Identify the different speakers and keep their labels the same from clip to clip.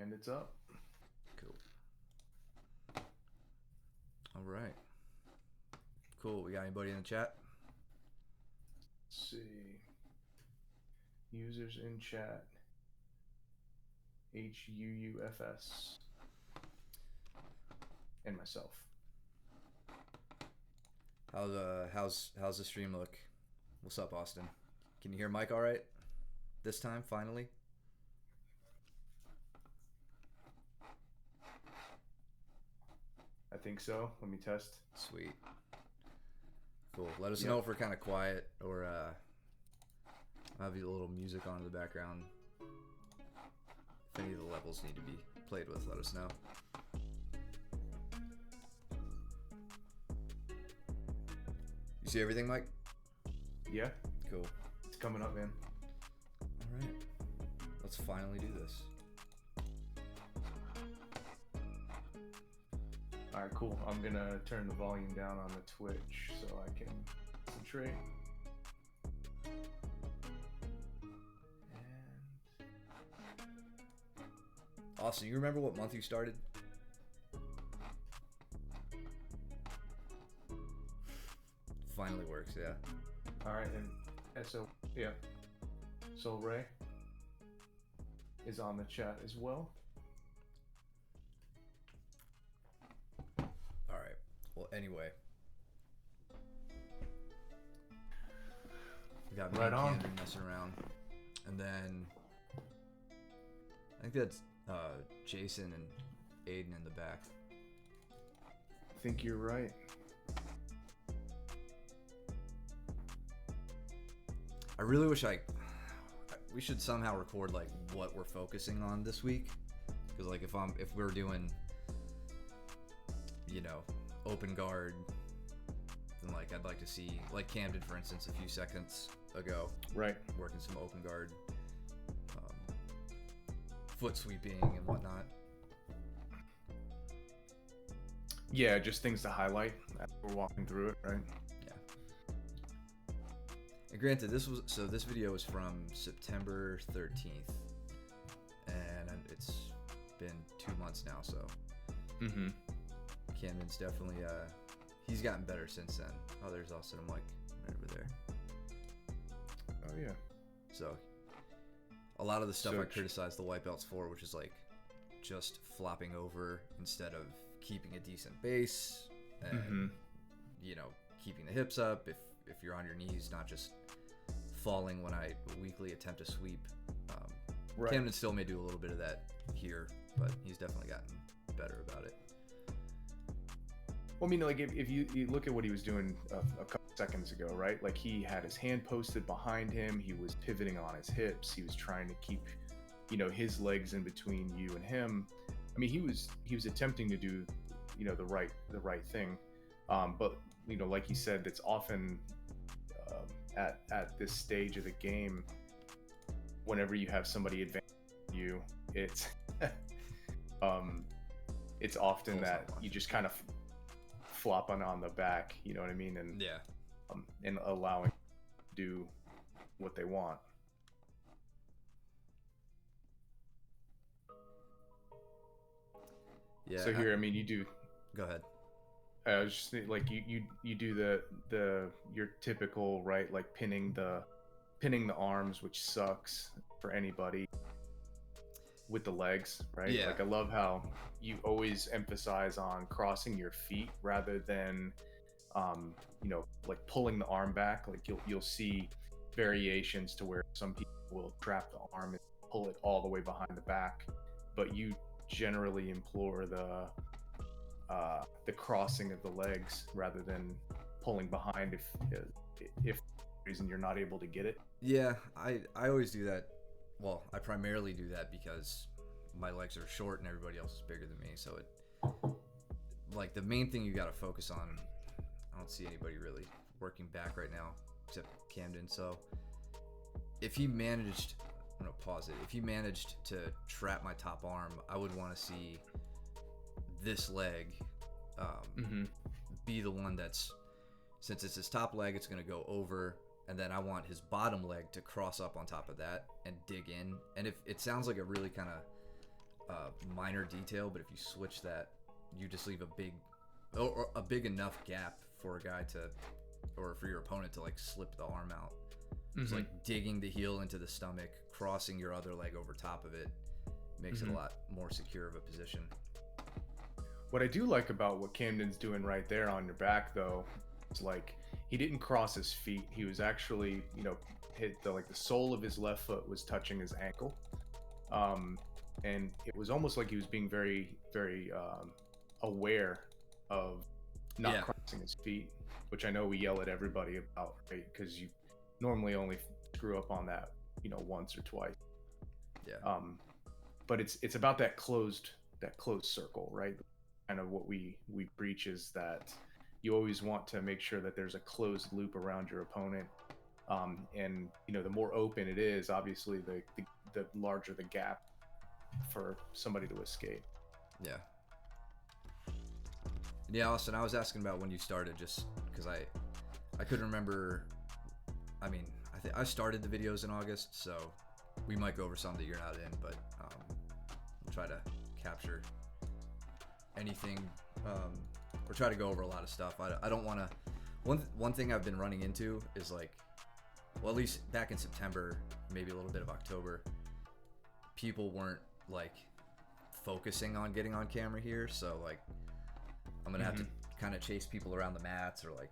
Speaker 1: And it's up.
Speaker 2: Cool. All right. Cool. We got anybody in the chat?
Speaker 1: Let's see. Users in chat. HUUFS. And myself.
Speaker 2: How's the stream look? What's up, Austin? Can you hear Mike all right? This time, finally?
Speaker 1: I think so. Let me test.
Speaker 2: Sweet. Cool. Let us know if we're kind of quiet or I'll have a little music on in the background. If any of the levels need to be played with, let us know. You see everything, Mike?
Speaker 1: Yeah.
Speaker 2: Cool.
Speaker 1: It's coming up, man.
Speaker 2: All right. Let's finally do this.
Speaker 1: All right, cool. I'm going to turn the volume down on the Twitch so I can concentrate.
Speaker 2: Austin, you remember what month you started? Finally works, yeah.
Speaker 1: All right, and so, yeah. Soul Ray is on the chat as well.
Speaker 2: All right. Well, anyway. We got me
Speaker 1: Right
Speaker 2: and
Speaker 1: on.
Speaker 2: Camden messing around. And then I think that's Jason and Aiden in the back.
Speaker 1: I think you're right.
Speaker 2: I really wish we should somehow record like what we're focusing on this week, because like if we're doing, you know, open guard, then like I'd like to see, like Camden for instance a few seconds ago,
Speaker 1: right,
Speaker 2: working some open guard, foot sweeping and whatnot.
Speaker 1: Yeah, just things to highlight as we're walking through it, right?
Speaker 2: And granted, this video was from September 13th, and it's been 2 months now, so Camden's definitely he's gotten better since then. Oh, there's also Mike right over there.
Speaker 1: Oh yeah.
Speaker 2: So a lot of the stuff I criticized the white belts for, which is like just flopping over instead of keeping a decent base, and you know, keeping the hips up if you're on your knees, not just falling when I weekly attempt to sweep.
Speaker 1: Right.
Speaker 2: Camden still may do a little bit of that here, but he's definitely gotten better about it.
Speaker 1: Well, I mean, like if you look at what he was doing a couple seconds ago, right? Like he had his hand posted behind him. He was pivoting on his hips. He was trying to keep, you know, his legs in between you and him. I mean, he was attempting to do, you know, the right thing. But you know, like he said, that's often at this stage of the game, whenever you have somebody advance you, it's it's often that you just kind of flop on the back, you know what I mean, and and allowing to do what they want.
Speaker 2: Yeah.
Speaker 1: So here, I mean, you do.
Speaker 2: Go ahead.
Speaker 1: I was just like you do the your typical, right, like pinning the arms, which sucks for anybody, with the legs, right?
Speaker 2: Yeah.
Speaker 1: Like I love how you always emphasize on crossing your feet rather than you know, like pulling the arm back. Like you'll see variations to where some people will trap the arm and pull it all the way behind the back, but you generally implore the crossing of the legs rather than pulling behind if for some reason you're not able to get it.
Speaker 2: Yeah, I always do that. Well, I primarily do that because my legs are short and everybody else is bigger than me, so it, like, the main thing you got to focus on, I don't see anybody really working back right now except Camden. So if he managed, I'm gonna pause it, if he managed to trap my top arm, I would want to see this leg be the one that's, since it's his top leg, it's going to go over, and then I want his bottom leg to cross up on top of that and dig in. And if it sounds like a really kind of minor detail, but if you switch that, you just leave or a big enough gap for a guy to, or for your opponent to like slip the arm out. It's like digging the heel into the stomach, crossing your other leg over top of it, makes it a lot more secure of a position.
Speaker 1: What I do like about what Camden's doing right there on your back, though, is like he didn't cross his feet. He was actually, hit the sole of his left foot was touching his ankle, and it was almost like he was being very, very aware of not crossing his feet, which I know we yell at everybody about, right? Because you normally only screw up on that, once or twice.
Speaker 2: Yeah.
Speaker 1: But it's about that closed circle, right? Kind of what we preach is that you always want to make sure that there's a closed loop around your opponent, and the more open it is, obviously the larger the gap for somebody to escape.
Speaker 2: Yeah, Austin, I was asking about when you started, just because I couldn't remember. I mean, I started the videos in August, so we might go over some that you're not in, but we'll try to capture anything, or try to go over a lot of stuff. I don't want to. One thing I've been running into is like, well, at least back in September, maybe a little bit of October, people weren't like focusing on getting on camera here, so like I'm gonna have to kind of chase people around the mats, or like,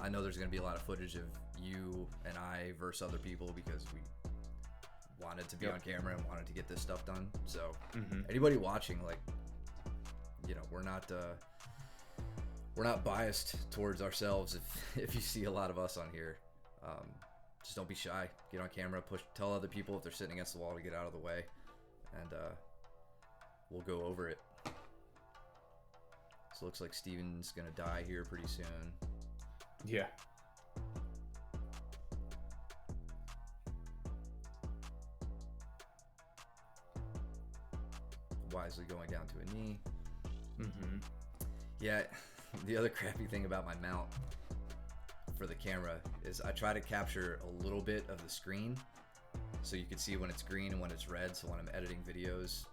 Speaker 2: I know there's gonna be a lot of footage of you and I versus other people because we wanted to be on camera and wanted to get this stuff done. So anybody watching, like, we're not biased towards ourselves. If you see a lot of us on here, just don't be shy. Get on camera, tell other people if they're sitting against the wall to get out of the way, and we'll go over it. So it looks like Steven's gonna die here pretty soon.
Speaker 1: Yeah.
Speaker 2: Wisely going down to a knee. Yeah, the other crappy thing about my mount for the camera is I try to capture a little bit of the screen so you can see when it's green and when it's red, so when I'm editing videos,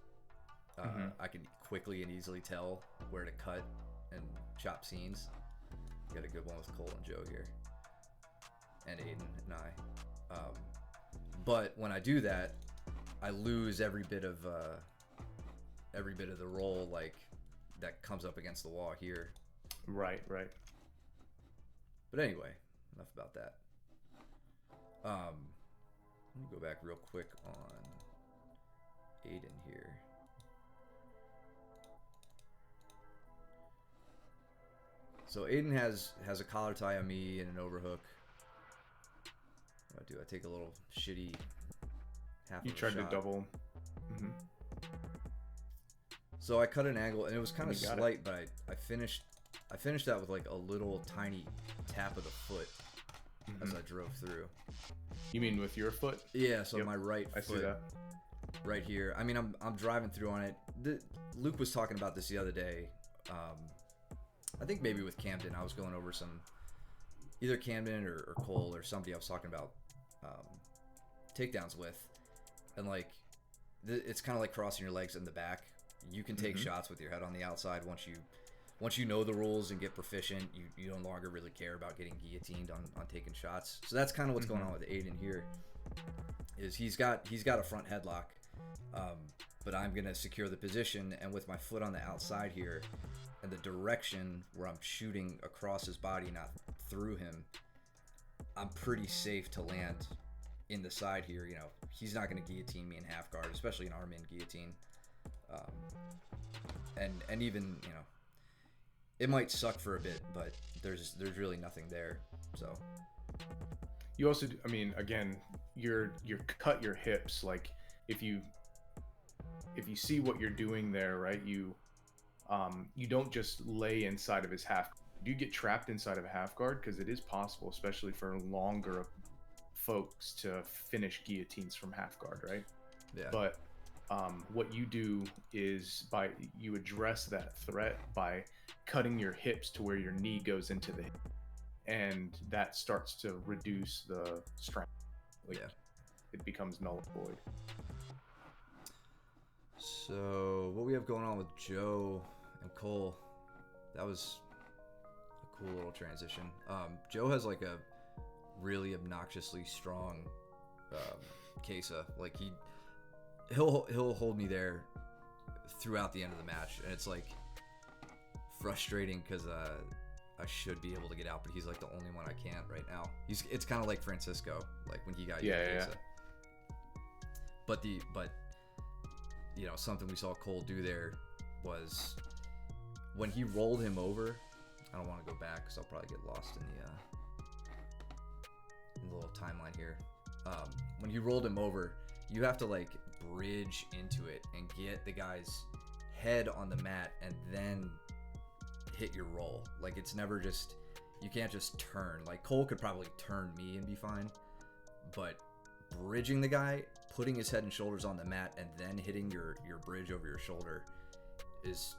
Speaker 2: I can quickly and easily tell where to cut and chop scenes. Got a good one with Cole and Joe here, and Aiden and I. But when I do that, I lose every bit of the roll, like, that comes up against the wall here.
Speaker 1: Right.
Speaker 2: But anyway, enough about that. Let me go back real quick on Aiden here. So Aiden has a collar tie on me and an overhook. What do? I take a little shitty half.
Speaker 1: You
Speaker 2: of a
Speaker 1: tried
Speaker 2: shot.
Speaker 1: to double.
Speaker 2: So I cut an angle, and it was kind of slight, but I finished that with like a little tiny tap of the foot as I drove through.
Speaker 1: You mean with your foot?
Speaker 2: Yeah, so my right foot.
Speaker 1: I see that.
Speaker 2: Right here. I mean, I'm driving through on it. Luke was talking about this the other day. I think maybe with Camden, I was going over either Camden or Cole or somebody I was talking about takedowns with, and like it's kind of like crossing your legs in the back. You can take shots with your head on the outside once you know the rules and get proficient. You no longer really care about getting guillotined on taking shots. So that's kind of what's going on with Aiden here. Is he's got a front headlock, but I'm gonna secure the position, and with my foot on the outside here, and the direction where I'm shooting across his body, not through him, I'm pretty safe to land in the side here. He's not gonna guillotine me in half guard, especially an arm-in guillotine. And even, it might suck for a bit, but there's really nothing there. So
Speaker 1: you also, I mean, again, you're cut your hips. Like if you see what you're doing there, right? You don't just lay inside of his half. Do you get trapped inside of a half guard? Because it is possible, especially for longer folks, to finish guillotines from half guard, right?
Speaker 2: Yeah.
Speaker 1: But what you do is you address that threat by cutting your hips to where your knee goes into the hip, and that starts to reduce the strength. It becomes null and void.
Speaker 2: So what we have going on with Joe and Cole, that was a cool little transition. Joe has like a really obnoxiously strong Kesa. Like he'll hold me there throughout the end of the match, and it's like frustrating because I should be able to get out, but he's like the only one I can't right now. It's kind of like Francisco, like when he got Kesa. But you know, something we saw Cole do there was when he rolled him over. I don't want to go back because I'll probably get lost in the little timeline here. When he rolled him over, you have to like bridge into it and get the guy's head on the mat and then hit your roll. Like it's never just, you can't just turn. Like Cole could probably turn me and be fine, but bridging the guy, putting his head and shoulders on the mat and then hitting your bridge over your shoulder is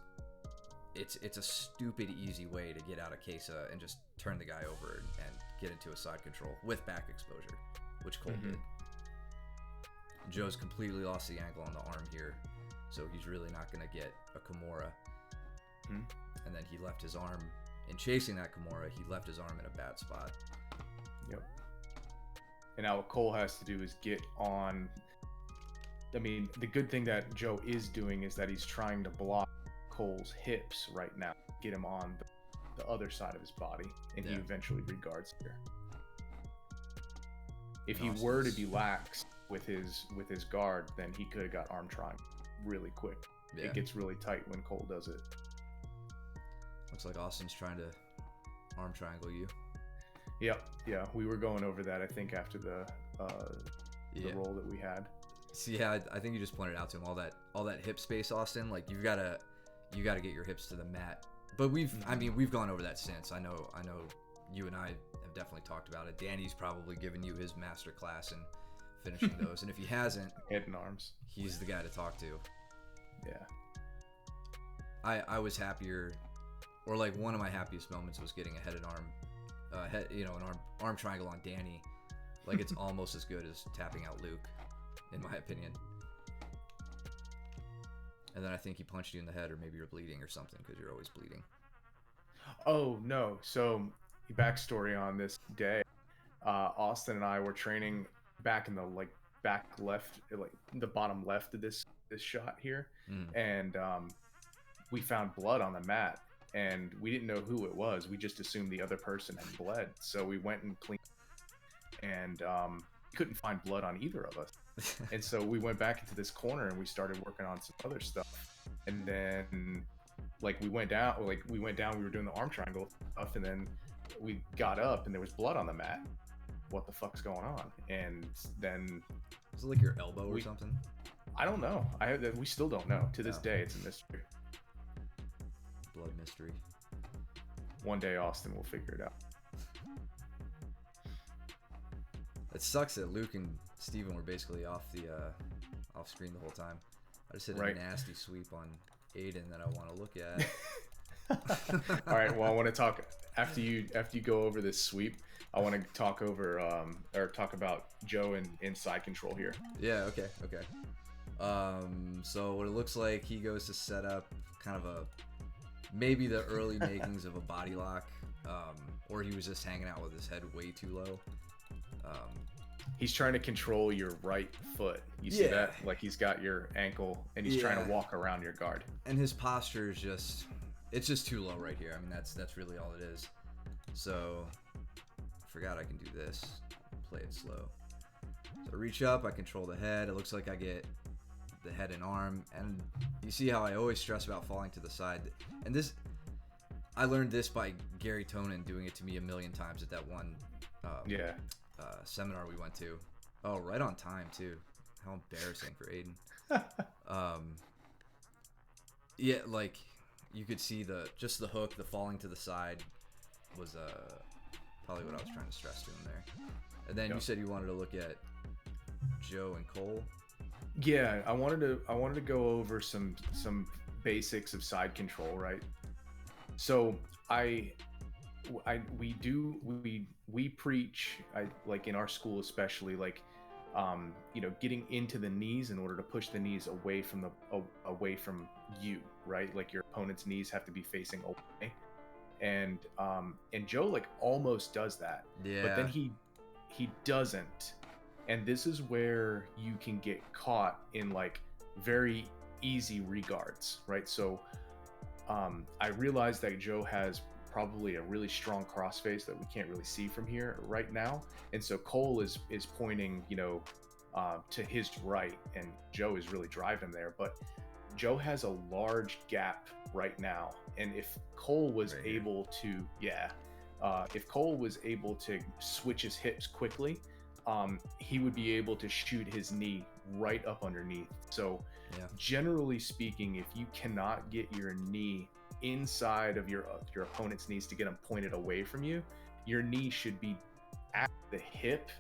Speaker 2: it's a stupid easy way to get out of Kesa and just turn the guy over and get into a side control with back exposure, which Cole did. Joe's completely lost the angle on the arm here, so he's really not going to get a Kimura. And then he left his arm, in chasing that Kimura, he left his arm in a bad spot.
Speaker 1: Yep. And now what Cole has to do is get on. I mean, the good thing that Joe is doing is that he's trying to block Cole's hips right now, get him on the other side of his body, and he eventually reguards here. If he were to be lax with his guard, then he could have got arm triangle really quick. It gets really tight when Cole does it.
Speaker 2: Looks like Austin's trying to arm triangle you.
Speaker 1: Yeah, we were going over that, I think, after the roll that we had.
Speaker 2: See, yeah, I think you just pointed out to him all that hip space, Austin. Like you gotta get your hips to the mat. But we've gone over that since. I know you and I have definitely talked about it. Danny's probably given you his master class in finishing those, and if he hasn't,
Speaker 1: head and arms,
Speaker 2: he's the guy to talk to.
Speaker 1: Yeah.
Speaker 2: I was happier, or like one of my happiest moments was getting a head and arm, an arm triangle on Danny. Like it's almost as good as tapping out Luke, in my opinion. And then I think he punched you in the head, or maybe you're bleeding or something, because you're always bleeding.
Speaker 1: Oh no! So, backstory on this day, Austin and I were training back in the back left, like the bottom left of this shot here, and we found blood on the mat, and we didn't know who it was. We just assumed the other person had bled, so we went and cleaned, and couldn't find blood on either of us. And so we went back into this corner and we started working on some other stuff. And then we went down, we were doing the arm triangle stuff, and then we got up and there was blood on the mat. What the fuck's going on? And then
Speaker 2: was it like your elbow or something?
Speaker 1: I don't know. We still don't know. To this day, it's a mystery.
Speaker 2: Blood mystery.
Speaker 1: One day Austin will figure it out.
Speaker 2: It sucks that Luke and Steven were basically off screen the whole time. I just hit a nasty sweep on Aiden that I want to look at.
Speaker 1: All right. Well, I want to talk after you go over this sweep. I want to talk about Joe in side control here.
Speaker 2: Yeah. Okay. So what it looks like, he goes to set up kind of maybe the early makings of a body lock, or he was just hanging out with his head way too low.
Speaker 1: He's trying to control your right foot. You see that? Like he's got your ankle and he's trying to walk around your guard.
Speaker 2: And his posture is it's just too low right here. I mean, that's really all it is. So I forgot I can do this. Play it slow. So I reach up, I control the head. It looks like I get the head and arm. And you see how I always stress about falling to the side. And I learned this by Gary Tonin doing it to me a million times at that one seminar we went to. Oh, right on time too. How embarrassing for Aiden. Like you could see the hook, the falling to the side was probably what I was trying to stress to him there. And then you said you wanted to look at Joe and Cole.
Speaker 1: Yeah, I wanted to go over some basics of side control, right? So we preach, like in our school especially, like getting into the knees in order to push the knees away from away from you, right? Like your opponent's knees have to be facing away, and Joe like almost does that, but then
Speaker 2: Yeah.
Speaker 1: he doesn't, and this is where you can get caught in like very easy regards, right? So I realize that Joe has probably a really strong crossface that we can't really see from here right now, and so Cole is pointing, to his right, and Joe is really driving there. But Joe has a large gap right now, and if Cole was
Speaker 2: Right here.
Speaker 1: able to, if Cole was able to switch his hips quickly, he would be able to shoot his knee right up underneath. So
Speaker 2: Yeah.
Speaker 1: generally speaking, if you cannot get your knee inside of your opponent's knees to get them pointed away from you, your knee should be at the hip,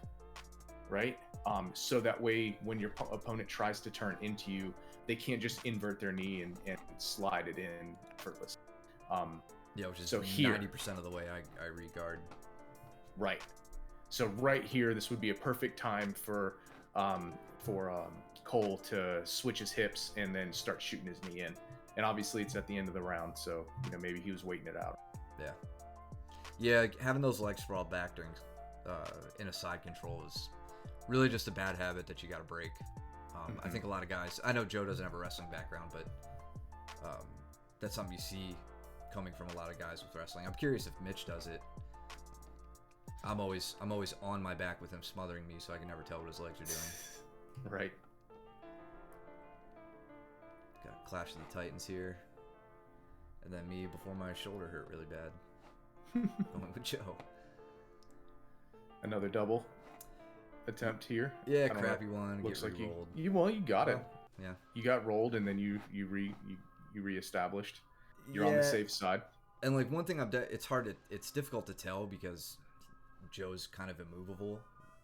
Speaker 1: right? So that way, when your opponent tries to turn into you, they can't just invert their knee and slide it in effortlessly.
Speaker 2: Yeah, which is
Speaker 1: So here,
Speaker 2: 90% of the way I regard.
Speaker 1: right. So right here, this would be a perfect time for Cole to switch his hips and then start shooting his knee in. And obviously, it's at the end of the round, so maybe he was waiting it out.
Speaker 2: Yeah. Yeah, having those legs sprawled back during in a side control is really just a bad habit that you got to break. I think a lot of guys. I know Joe doesn't have a wrestling background, but that's something you see coming from a lot of guys with wrestling. I'm curious if Mitch does it. I'm always on my back with him smothering me, so I can never tell what his legs are doing.
Speaker 1: Right.
Speaker 2: Got Clash of the Titans here, and then me before my shoulder hurt really bad. Going with Joe.
Speaker 1: Another double attempt here.
Speaker 2: Yeah, crappy one.
Speaker 1: Looks
Speaker 2: get
Speaker 1: like
Speaker 2: re-rolled.
Speaker 1: you got it.
Speaker 2: Yeah.
Speaker 1: You got rolled, and then you reestablished. You're on the safe side.
Speaker 2: And like one thing it's difficult to tell because Joe's kind of immovable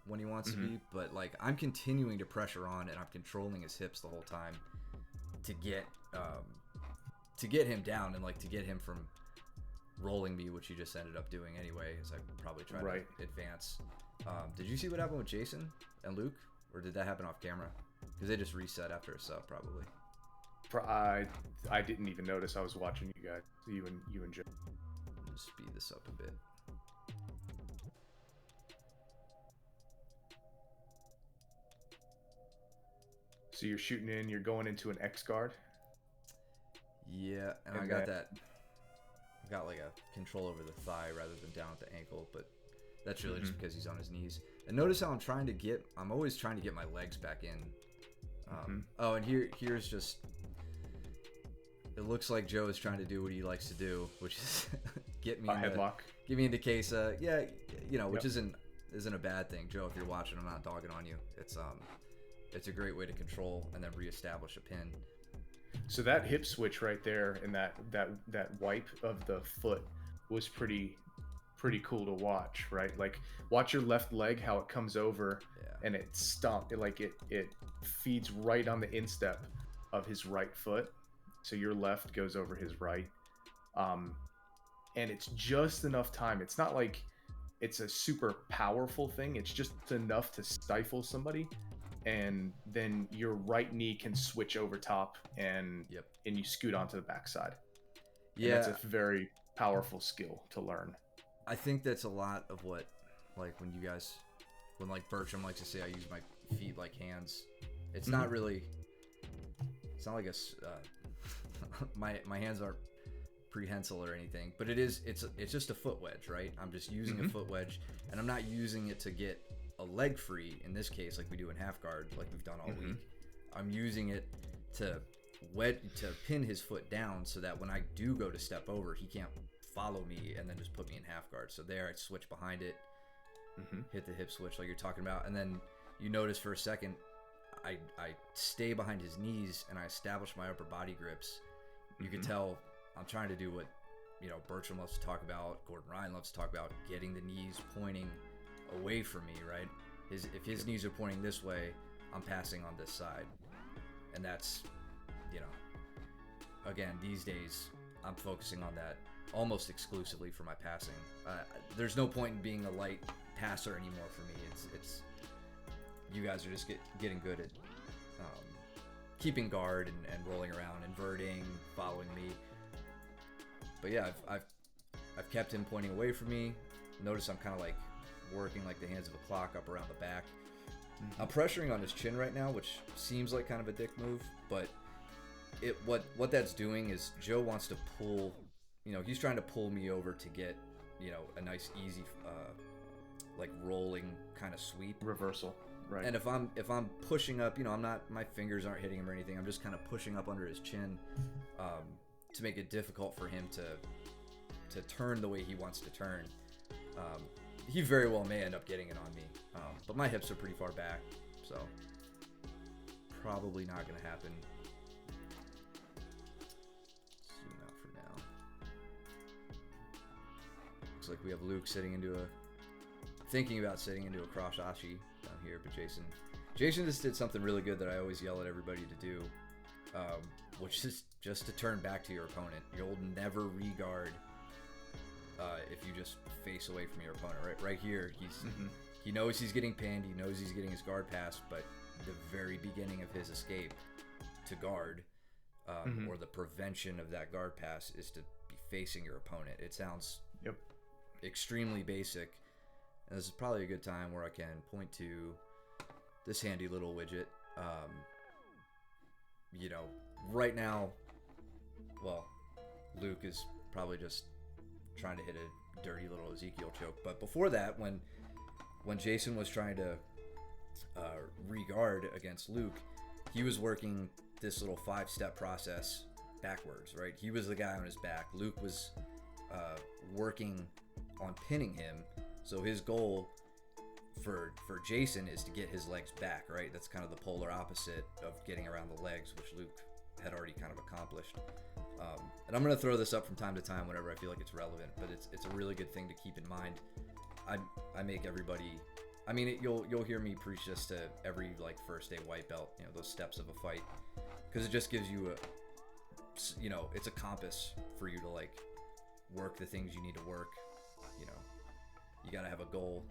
Speaker 2: when he wants to be, but like I'm continuing to pressure on and I'm controlling his hips the whole time to get him down and like to get him from rolling me, which he just ended up doing anyway, as I probably tried to advance. Did you see what happened with Jason and Luke, or did that happen off camera? Because they just reset after a sub, probably.
Speaker 1: I didn't even notice. I was watching you guys, you and Joe.
Speaker 2: Just speed this up a bit.
Speaker 1: So you're shooting in. You're going into an X guard.
Speaker 2: Yeah, and I got that. I got like a control over the thigh rather than down at the ankle, but that's really just because he's on his knees. And notice how I'm always trying to get my legs back in. Oh, and here's just. It looks like Joe is trying to do what he likes to do, which is get me
Speaker 1: headlock.
Speaker 2: Get me into case. Which isn't a bad thing, Joe. If you're watching, I'm not dogging on you. It's a great way to control and then reestablish a pin.
Speaker 1: So that hip switch right there and that wipe of the foot was pretty cool to watch, right? Like watch your left leg, how it comes over and it feeds right on the instep of his right foot. So your left goes over his right. And it's just enough time. It's not like it's a super powerful thing. It's just enough to stifle somebody. And then your right knee can switch over top and you scoot onto the backside. Yeah. And that's a very powerful skill to learn.
Speaker 2: I think that's a lot of what, like when like Bertram likes to say, I use my feet like hands. It's not really, it's not like my hands aren't prehensile or anything, but it's just a foot wedge, right? I'm just using a foot wedge and I'm not using it to get a leg free in this case like we do in half guard like we've done all week. I'm using it to pin his foot down so that when I do go to step over, he can't follow me and then just put me in half guard. So there I switch behind it, hit the hip switch like you're talking about, and then you notice for a second I stay behind his knees and I establish my upper body grips. You can tell I'm trying to do what Bertram loves to talk about, Gordon Ryan loves to talk about, getting the knees pointing away from me, right? If his knees are pointing this way, I'm passing on this side. And that's, again, these days I'm focusing on that almost exclusively for my passing. There's no point in being a light passer anymore for me. It's you guys are just getting good at keeping guard and rolling around, inverting, following me. But yeah, I've kept him pointing away from me. Notice I'm kind of like working like the hands of a clock up around the back. I'm pressuring on his chin right now, which seems like kind of a dick move, but what that's doing is Joe wants to pull, he's trying to pull me over to get, a nice easy like rolling kind of sweep
Speaker 1: reversal. Right.
Speaker 2: And if I'm pushing up, my fingers aren't hitting him or anything. I'm just kind of pushing up under his chin to make it difficult for him to turn the way he wants to turn. He very well may end up getting it on me, but my hips are pretty far back, so probably not going to happen. Zoom out for now. Looks like we have Luke thinking about sitting into a cross-ashi down here, but Jason just did something really good that I always yell at everybody to do, which is just to turn back to your opponent. You'll never re-guard if you just face away from your opponent. Right here, he knows he's getting pinned, he knows he's getting his guard pass, but the very beginning of his escape to guard, or the prevention of that guard pass, is to be facing your opponent. It sounds extremely basic. And this is probably a good time where I can point to this handy little widget. Right now, well, Luke is probably just trying to hit a dirty little Ezekiel choke. But before that, when Jason was trying to re-guard against Luke, he was working this little 5-step process backwards, right? He was the guy on his back. Luke was working on pinning him. So his goal for Jason is to get his legs back, right? That's kind of the polar opposite of getting around the legs, which Luke had already kind of accomplished. And I'm going to throw this up from time to time whenever I feel like it's relevant, but it's a really good thing to keep in mind. I make everybody, you'll hear me preach this to every like first day white belt, those steps of a fight, because it just gives you it's a compass for you to like work the things you need to work. You got to have a goal,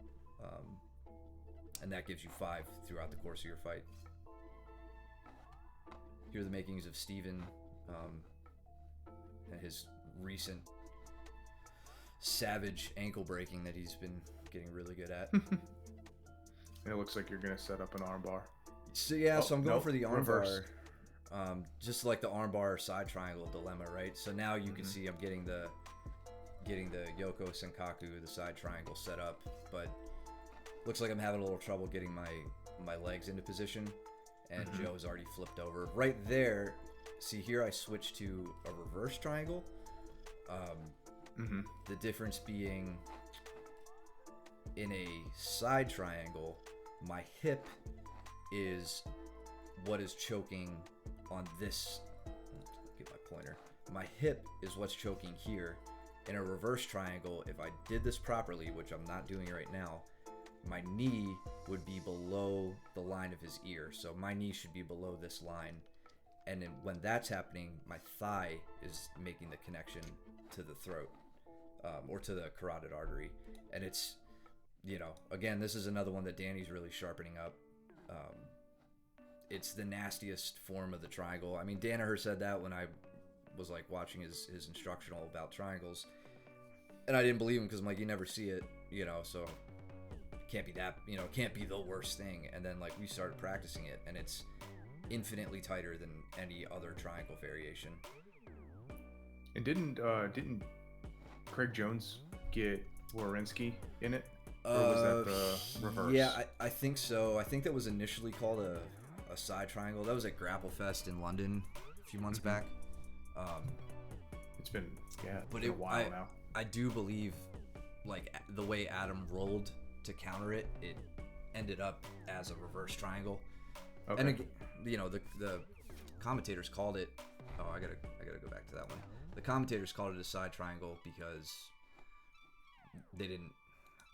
Speaker 2: and that gives you 5 throughout the course of your fight. Here are the makings of Steven and his recent savage ankle breaking that he's been getting really good at.
Speaker 1: It looks like you're going to set up an armbar.
Speaker 2: So I'm going for the armbar. Just like the armbar side triangle dilemma, right? So now you can see I'm getting the Yoko Senkaku, the side triangle, set up, but looks like I'm having a little trouble getting my legs into position, and Joe's already flipped over. Right there, see here I switched to a reverse triangle. The difference being in a side triangle, my hip is what is choking on this. Get my pointer. My hip is what's choking here. In a reverse triangle, if I did this properly, which I'm not doing right now, my knee would be below the line of his ear. So my knee should be below this line. And then when that's happening, my thigh is making the connection to the throat, or to the carotid artery. And it's, again, this is another one that Danny's really sharpening up. It's the nastiest form of the triangle. Danaher said that when I was like watching his instructional about triangles, and I didn't believe him because I'm like, you never see it, so it can't be that, it can't be the worst thing. And then like we started practicing it, and it's infinitely tighter than any other triangle variation.
Speaker 1: And didn't Craig Jones get Wawrinski in it, or was that the reverse?
Speaker 2: Yeah, I think so. I think that was initially called a side triangle. That was at Grapple Fest in London a few months back.
Speaker 1: It's been a while now.
Speaker 2: I do believe, like the way Adam rolled to counter it, it ended up as a reverse triangle. Okay. And again, the commentators called it. Oh, I gotta go back to that one. The commentators called it a side triangle because they didn't.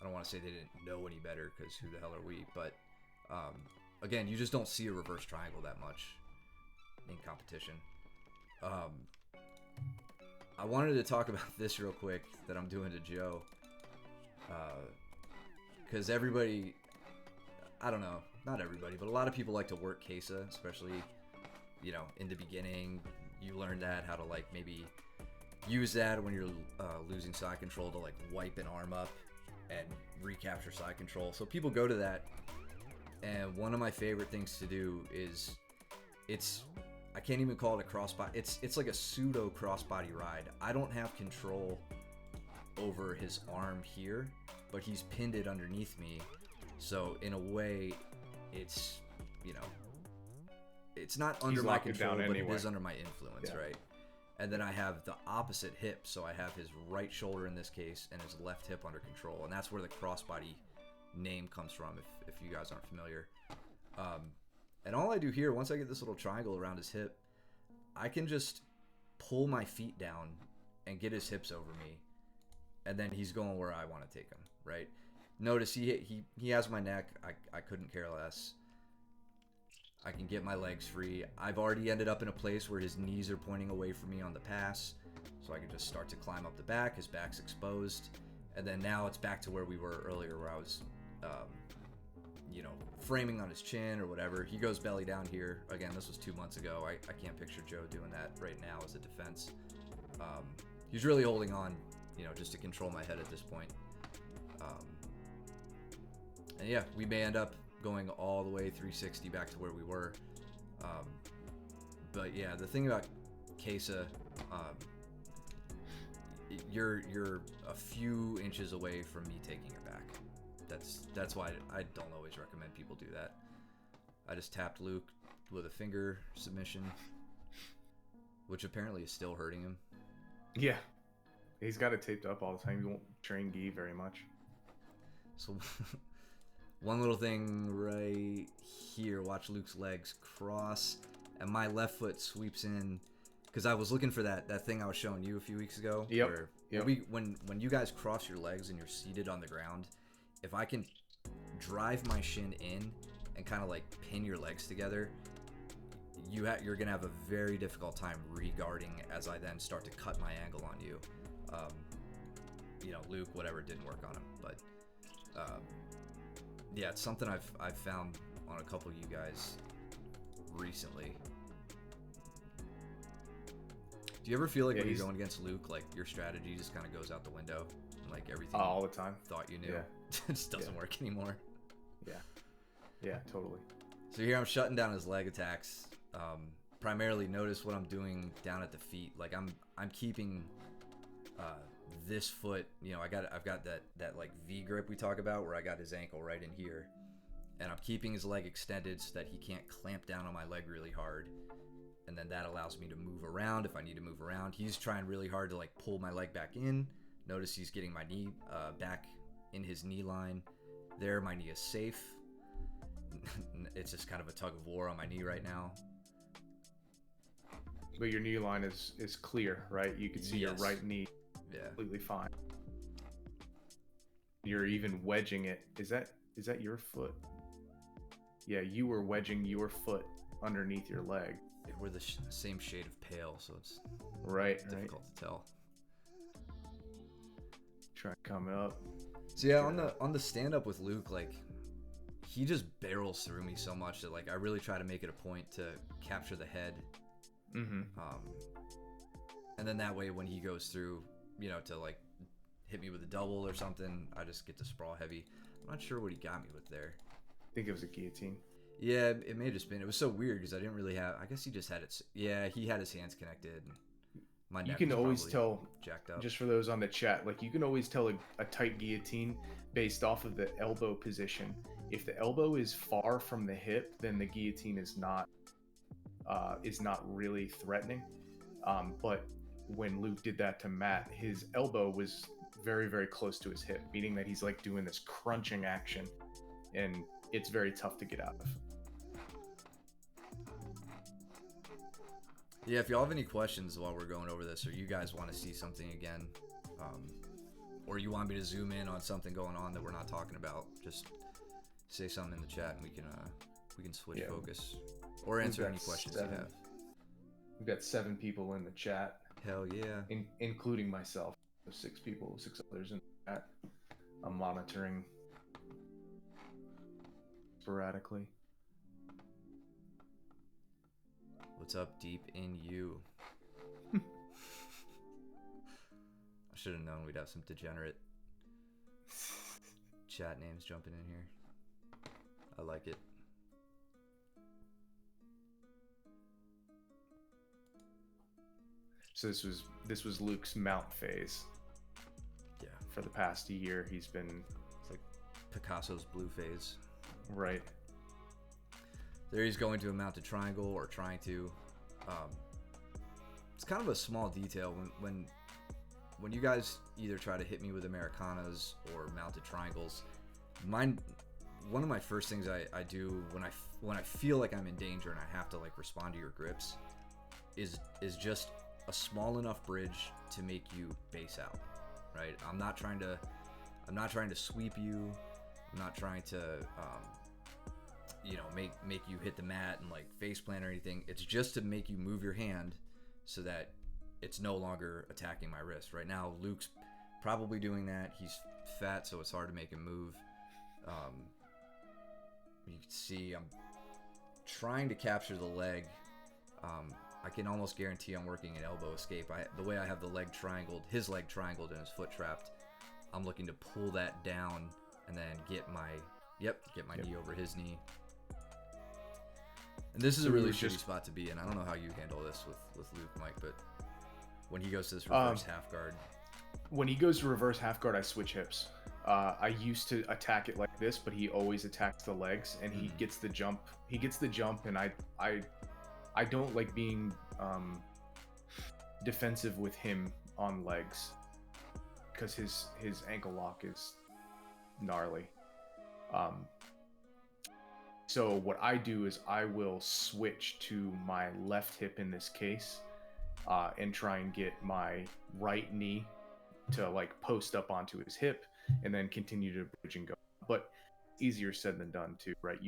Speaker 2: I don't want to say they didn't know any better, because who the hell are we? But again, you just don't see a reverse triangle that much in competition. I wanted to talk about this real quick that I'm doing to Joe, because everybody, I don't know, not everybody, but a lot of people like to work Kesa, especially, you know, in the beginning. You learn that, how to like maybe use that when you're losing side control to like wipe an arm up and recapture side control. So people go to that, and one of my favorite things to do is, I can't even call it a crossbody. It's like a pseudo crossbody ride. I don't have control over his arm here, but he's pinned it underneath me. So in a way, it's, you know, it's not under my control, but it is under my influence, right? And then I have the opposite hip, so I have his right shoulder in this case and his left hip under control, and that's where the crossbody name comes from, if you guys aren't familiar. And all I do here, once I get this little triangle around his hip, I can just pull my feet down and get his hips over me, and then he's going where I want to take him, right? Notice he has my neck. I couldn't care less. I can get my legs free. I've already ended up in a place where his knees are pointing away from me on the pass, so I can just start to climb up the back. His back's exposed, and then now it's back to where we were earlier, where I was, you know, framing on his chin or whatever. He goes belly down here. Again, this was 2 months ago. I can't picture Joe doing that right now as a defense. He's really holding on, you know, just to control my head at this point. And yeah, we may end up going all the way 360 back to where we were. But yeah, the thing about Kesa, you're a few inches away from me taking her back. That's why I don't always recommend people do that. I just tapped Luke with a finger submission, which apparently is still hurting him.
Speaker 1: Yeah, he's got it taped up all the time. He won't train gi very much.
Speaker 2: So one little thing right here, watch Luke's legs cross, and my left foot sweeps in, because I was looking for that thing I was showing you a few weeks ago.
Speaker 1: Yep.
Speaker 2: Where when you guys cross your legs and you're seated on the ground, if I can drive my shin in and kind of like pin your legs together, you're gonna have a very difficult time re-guarding as I then start to cut my angle on you. You know, Luke, whatever, didn't work on him, but yeah, it's something I've found on a couple of you guys recently. Do you ever feel like when you're going against Luke, like your strategy just kind of goes out the window, and like everything
Speaker 1: all the time
Speaker 2: thought you knew just doesn't work anymore?
Speaker 1: Yeah, totally.
Speaker 2: So here I'm shutting down his leg attacks. Primarily, notice what I'm doing down at the feet. Like I'm keeping this foot. You know, I've got that like V grip we talk about, where I got his ankle right in here, and I'm keeping his leg extended so that he can't clamp down on my leg really hard. And then that allows me to move around if I need to move around. He's trying really hard to like pull my leg back in. Notice he's getting my knee back in his knee line. There, my knee is safe. It's just kind of a tug of war on my knee right now.
Speaker 1: But your knee line is clear, right? You can see your right knee completely fine. You're even wedging it. Is that your foot? Yeah, you were wedging your foot underneath your leg.
Speaker 2: We're the same shade of pale, so it's difficult to tell.
Speaker 1: Try to come up.
Speaker 2: So yeah, on the stand up with Luke, like he just barrels through me so much that like I really try to make it a point to capture the head.
Speaker 1: Mm-hmm.
Speaker 2: And then that way when he goes through, you know, to like hit me with a double or something, I just get to sprawl heavy. I'm not sure what he got me with there.
Speaker 1: I think it was a guillotine.
Speaker 2: Yeah, it may have just been. It was so weird because I didn't really have. I guess he just had it. Yeah, he had his hands connected. My neck.
Speaker 1: You can always tell.
Speaker 2: Jacked up.
Speaker 1: Just for those on the chat, like you can always tell a tight guillotine based off of the elbow position. If the elbow is far from the hip, then the guillotine is not really threatening. But when Luke did that to Matt, his elbow was very, very close to his hip, meaning that he's like doing this crunching action, and it's very tough to get out of.
Speaker 2: Yeah, if y'all have any questions while we're going over this, or you guys want to see something again, or you want me to zoom in on something going on that we're not talking about, just say something in the chat and we can switch focus or answer any questions you have.
Speaker 1: We've got 7 people in the chat.
Speaker 2: Hell yeah.
Speaker 1: Including myself. 6 others in the chat. I'm monitoring sporadically.
Speaker 2: What's up deep in you? I should have known we'd have some degenerate chat names jumping in here. I like it.
Speaker 1: So this was Luke's mount phase.
Speaker 2: Yeah.
Speaker 1: For the past year, he's been...
Speaker 2: It's like Picasso's blue phase.
Speaker 1: Right.
Speaker 2: There he's going to a mounted triangle or trying to. It's kind of a small detail when you guys either try to hit me with Americanas or mounted triangles. One of my first things I do when I feel like I'm in danger and I have to like respond to your grips is just a small enough bridge to make you base out, right? I'm not trying to sweep you. I'm not trying to make you hit the mat and like face plant or anything. It's just to make you move your hand so that it's no longer attacking my wrist. Right now, Luke's probably doing that. He's fat, so it's hard to make him move. You can see I'm trying to capture the leg. I can almost guarantee I'm working an elbow escape. The way I have the leg triangled, his leg triangled and his foot trapped, I'm looking to pull that down and then get my knee over his knee. And this is a really shitty spot to be in. I don't know how you handle this with Luke, Mike, but when he goes to this reverse half guard.
Speaker 1: When he goes to reverse half guard, I switch hips. I used to attack it like this, but he always attacks the legs, and he gets the jump. He gets the jump, and I don't like being defensive with him on legs because his ankle lock is gnarly. So what I do is I will switch to my left hip in this case, and try and get my right knee to like post up onto his hip and then continue to bridge and go. But easier said than done too, right?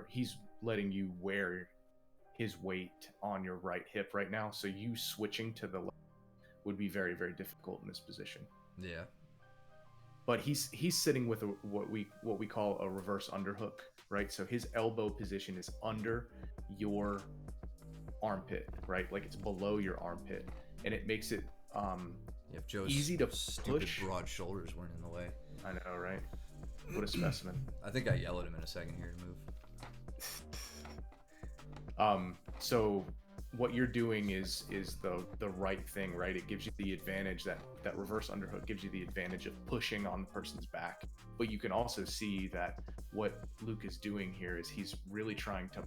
Speaker 1: He's letting you wear his weight on your right hip right now, so you switching to the left would be very, very difficult in this position.
Speaker 2: Yeah.
Speaker 1: But he's sitting with what we call a reverse underhook, right? So his elbow position is under your armpit, right? Like it's below your armpit, and it makes it
Speaker 2: If Joe's
Speaker 1: easy to
Speaker 2: stupid
Speaker 1: push.
Speaker 2: Broad shoulders weren't in the way.
Speaker 1: I know, right? What a specimen.
Speaker 2: I think I yell at him in a second here to move.
Speaker 1: So what you're doing is the right thing, right? It gives you the advantage, that reverse underhook gives you the advantage of pushing on the person's back. But you can also see that what Luke is doing here is he's really trying to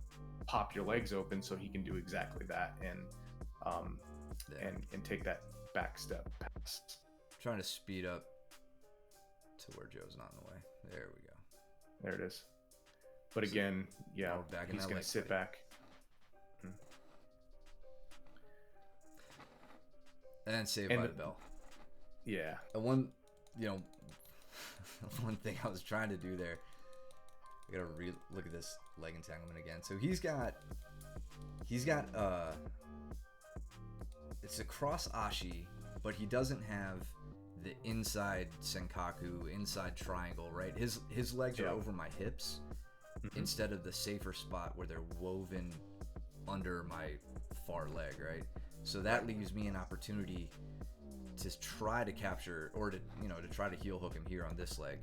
Speaker 1: pop your legs open so he can do exactly that and take that back step past.
Speaker 2: Trying to speed up to where Joe's not in the way. There we go.
Speaker 1: There it is. But again, yeah, he's going to sit back.
Speaker 2: And Saved by the Bell.
Speaker 1: Yeah.
Speaker 2: One thing I was trying to do there, I gotta look at this leg entanglement again. So he's got it's a cross ashi, but he doesn't have the inside senkaku, inside triangle, right? His legs are over my hips instead of the safer spot where they're woven under my far leg, right? So that leaves me an opportunity to try to capture, or to try to heel hook him here on this leg.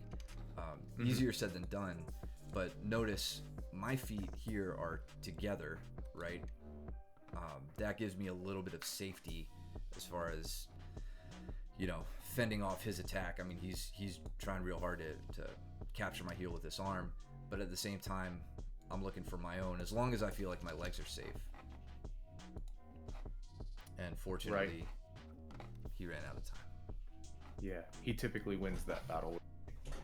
Speaker 2: Easier said than done, but notice my feet here are together, right? That gives me a little bit of safety as far as fending off his attack. I mean, he's trying real hard to capture my heel with this arm, but at the same time, I'm looking for my own, as long as I feel like my legs are safe. And fortunately, he ran out of time.
Speaker 1: Yeah, he typically wins that battle.
Speaker 2: And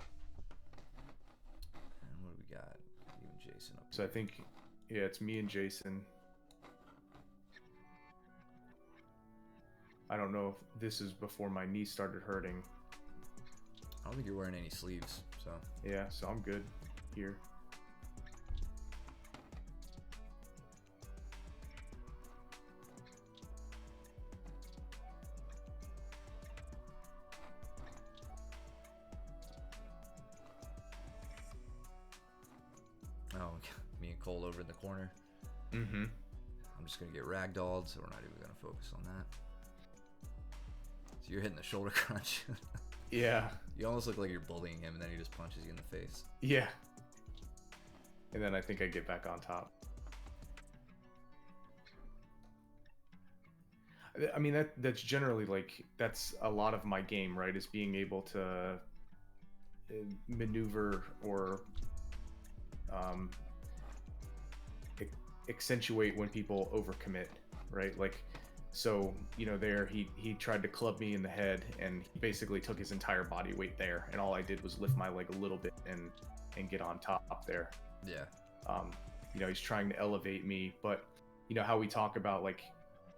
Speaker 2: what do we got? You and Jason up
Speaker 1: So I think, yeah, it's me and Jason. I don't know if this is before my knee started hurting.
Speaker 2: I don't think you're wearing any sleeves, so.
Speaker 1: Yeah, so I'm good here.
Speaker 2: Oh, me and Cole over in the corner.
Speaker 1: Mm-hmm.
Speaker 2: I'm just gonna get ragdolled, so we're not even gonna focus on that. So you're hitting the shoulder crunch.
Speaker 1: Yeah.
Speaker 2: You almost look like you're bullying him, and then he just punches you in the face.
Speaker 1: Yeah. And then I think I get back on top. I mean, that's generally like, that's a lot of my game, right? Is being able to maneuver or accentuate when people overcommit, right? Like, so, you know, there he tried to club me in the head, and he basically took his entire body weight there, and all I did was lift my leg a little bit and get on top there.
Speaker 2: Yeah.
Speaker 1: You know, he's trying to elevate me, but you know how we talk about, like,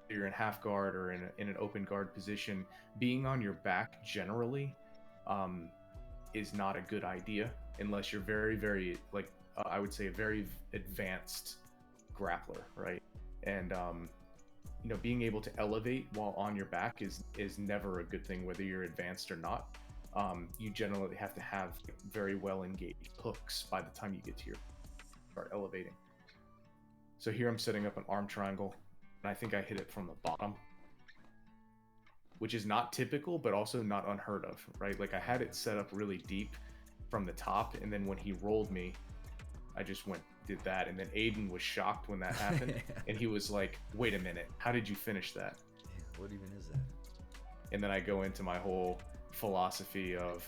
Speaker 1: you're in half guard or in an open guard position, being on your back generally is not a good idea unless you're very, very, like, I would say a very advanced grappler, right? And you know, being able to elevate while on your back is never a good thing, whether you're advanced or not. You generally have to have very well engaged hooks by the time you get to your start elevating. So here I'm setting up an arm triangle, and I think I hit it from the bottom, which is not typical, but also not unheard of, right? Like, I had it set up really deep from the top, and then when he rolled me, I just did that, and then Aiden was shocked when that happened, and he was like, wait a minute, how did you finish that?
Speaker 2: Yeah, what even is that?
Speaker 1: And then I go into my whole philosophy of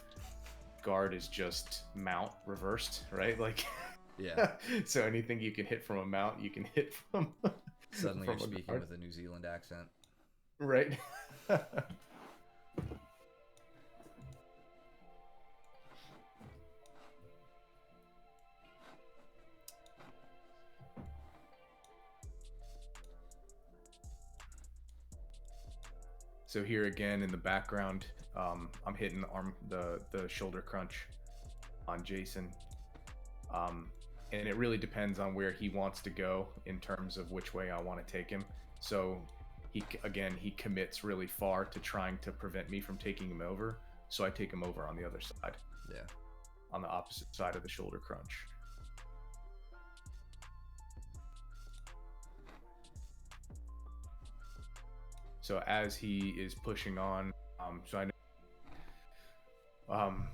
Speaker 1: guard is just mount reversed, right? Like,
Speaker 2: yeah.
Speaker 1: So anything you can hit from a mount, you can hit from
Speaker 2: Suddenly
Speaker 1: from
Speaker 2: you're
Speaker 1: a
Speaker 2: speaking
Speaker 1: guard.
Speaker 2: with a New Zealand accent.
Speaker 1: Right. So here again in the background, I'm hitting the shoulder crunch on Jason, and it really depends on where he wants to go in terms of which way I want to take him. So he commits really far to trying to prevent me from taking him over, so I take him over on the other side.
Speaker 2: Yeah.
Speaker 1: On the opposite side of the shoulder crunch. So as he is pushing on, so I know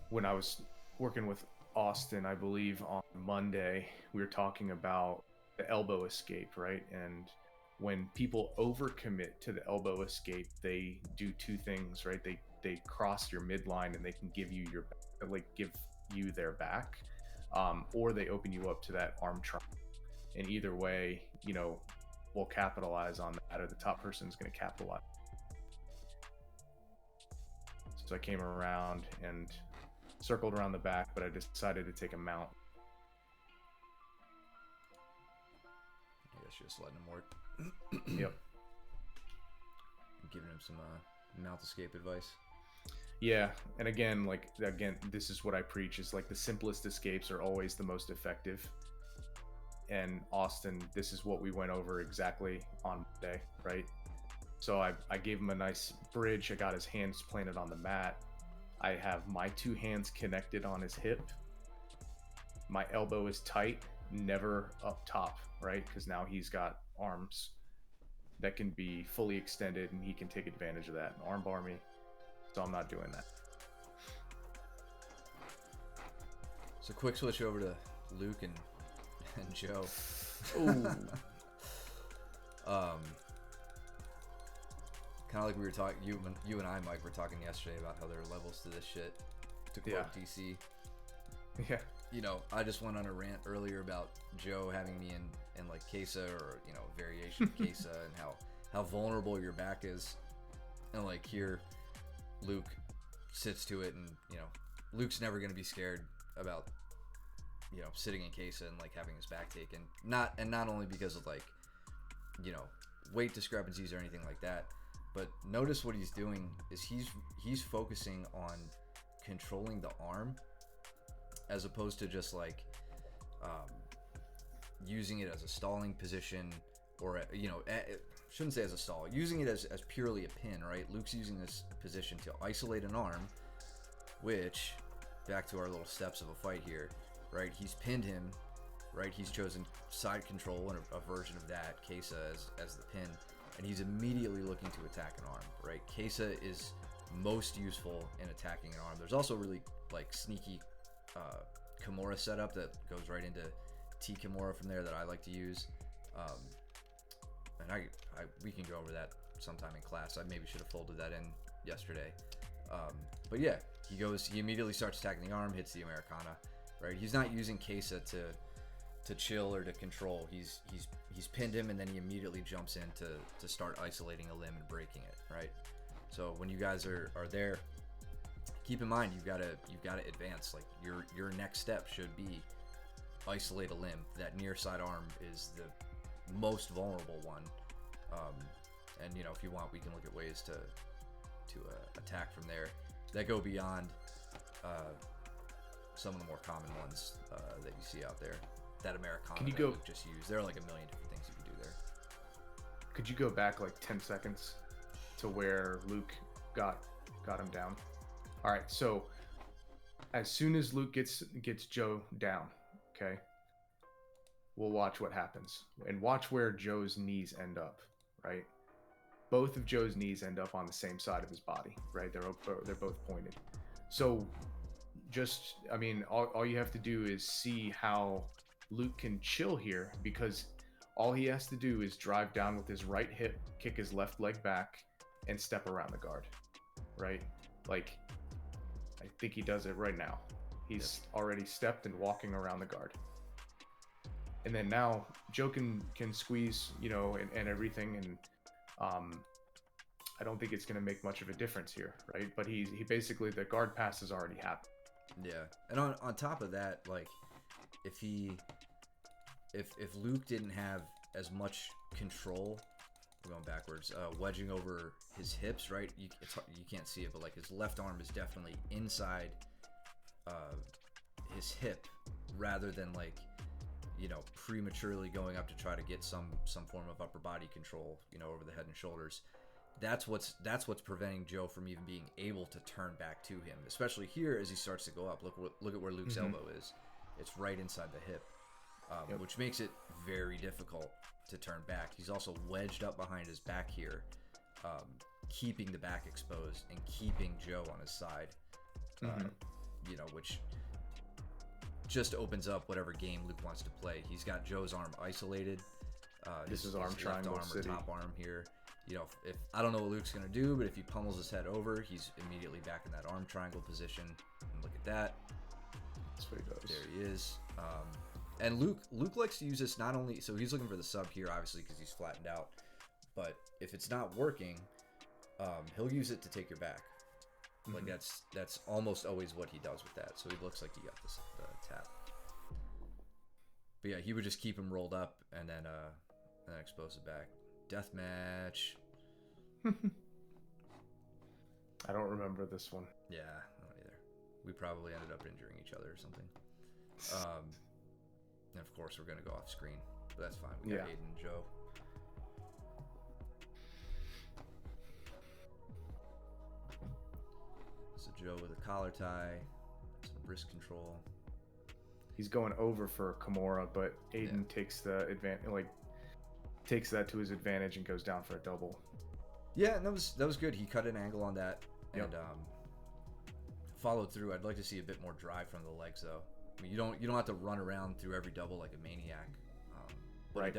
Speaker 1: when I was working with Austin, I believe on Monday, we were talking about the elbow escape, right? And when people overcommit to the elbow escape, they do two things, right? They cross your midline and they can give you their back, or they open you up to that arm triangle. And either way, you know, we'll capitalize on that, or the top person is going to capitalize. So I came around and circled around the back, but I decided to take a mount.
Speaker 2: I guess just letting him work.
Speaker 1: Yep.
Speaker 2: Giving him some mount escape advice.
Speaker 1: Yeah, and again, this is what I preach, is like the simplest escapes are always the most effective. And Austin, this is what we went over exactly on Monday, right? So I gave him a nice bridge. I got his hands planted on the mat. I have my two hands connected on his hip. My elbow is tight, never up top, right? Because now he's got arms that can be fully extended, and he can take advantage of that and arm bar me. So I'm not doing that.
Speaker 2: So quick switch over to Luke and Joe.
Speaker 1: Ooh.
Speaker 2: Kind of like we were talking, you and I, Mike, were talking yesterday about how there are levels to this shit. To quote DC.
Speaker 1: Yeah.
Speaker 2: You know, I just went on a rant earlier about Joe having me in like Kesa, or, you know, variation of Kesa, and how vulnerable your back is. And like here, Luke sits to it, and, you know, Luke's never going to be scared about, you know, sitting in Kesa and like having his back taken. Not only because of, like, you know, weight discrepancies or anything like that, but notice what he's doing is he's focusing on controlling the arm, as opposed to just like using it as a stalling position, or, you know, shouldn't say as a stall, using it as purely a pin, right? Luke's using this position to isolate an arm, which, back to our little steps of a fight here, right? He's pinned him, right? He's chosen side control and a version of that, Kesa as the pin, and he's immediately looking to attack an arm, right? Kesa is most useful in attacking an arm. There's also really like sneaky Kimura setup that goes right into T Kimura from there that I like to use, and we can go over that sometime in class. I maybe should have folded that in yesterday, but yeah, he immediately starts attacking the arm, hits the Americana, right? He's not using Kesa to chill or to control. He's pinned him, and then he immediately jumps in to start isolating a limb and breaking it, right? So when you guys are there, keep in mind you've got to advance. Like your next step should be isolate a limb. That near side arm is the most vulnerable one, and you know, if you want, we can look at ways to attack from there that go beyond some of the more common ones that you see out there. That Americana
Speaker 1: Can you
Speaker 2: that
Speaker 1: go,
Speaker 2: Luke just used. There are like a million different things you can do there.
Speaker 1: could you go back like 10 seconds to where Luke got him down? All right, so as soon as Luke gets Joe down, okay, we'll watch what happens and watch where Joe's knees end up, right? Both of Joe's knees end up on the same side of his body, right? They're both pointed. So just, I mean, all you have to do is see how Luke can chill here, because all he has to do is drive down with his right hip, kick his left leg back, and step around the guard, right? Like, I think he does it right now. He's already stepped and walking around the guard. And then now Joe can squeeze, you know, and everything, and I don't think it's going to make much of a difference here, right? But he basically, the guard pass has already happened.
Speaker 2: Yeah, and on top of that, like if Luke didn't have as much control, we're going backwards, wedging over his hips, right? You can't see it, but like his left arm is definitely inside his hip, rather than like, you know, prematurely going up to try to get some form of upper body control, you know, over the head and shoulders. That's what's preventing Joe from even being able to turn back to him, especially here as he starts to go up. Look at where Luke's elbow is. It's right inside the hip, which makes it very difficult to turn back. He's also wedged up behind his back here, keeping the back exposed and keeping Joe on his side, you know, which just opens up whatever game Luke wants to play. He's got Joe's arm isolated.
Speaker 1: This is arm triangle
Speaker 2: left arm
Speaker 1: city.
Speaker 2: Or top arm here. You know, if I don't know what Luke's gonna do, but if he pummels his head over, he's immediately back in that arm triangle position. And look at that.
Speaker 1: That's what he does.
Speaker 2: There he is. And Luke likes to use this not only, so he's looking for the sub here, obviously, because he's flattened out. But if it's not working, he'll use it to take your back. Like that's almost always what he does with that. So he looks like he got the tap. But yeah, he would just keep him rolled up and then expose it back. Deathmatch.
Speaker 1: I don't remember this one.
Speaker 2: Yeah, I don't either. We probably ended up injuring each other or something. And of course we're gonna go off screen, but that's fine. We got Aiden and Joe. So Joe with a collar tie, some wrist control.
Speaker 1: He's going over for Kimura, but Aiden takes the takes that to his advantage and goes down for a double.
Speaker 2: Yeah, and that was good. He cut an angle on that and followed through. I'd like to see a bit more drive from the legs, though. I mean, you don't have to run around through every double like a maniac, but it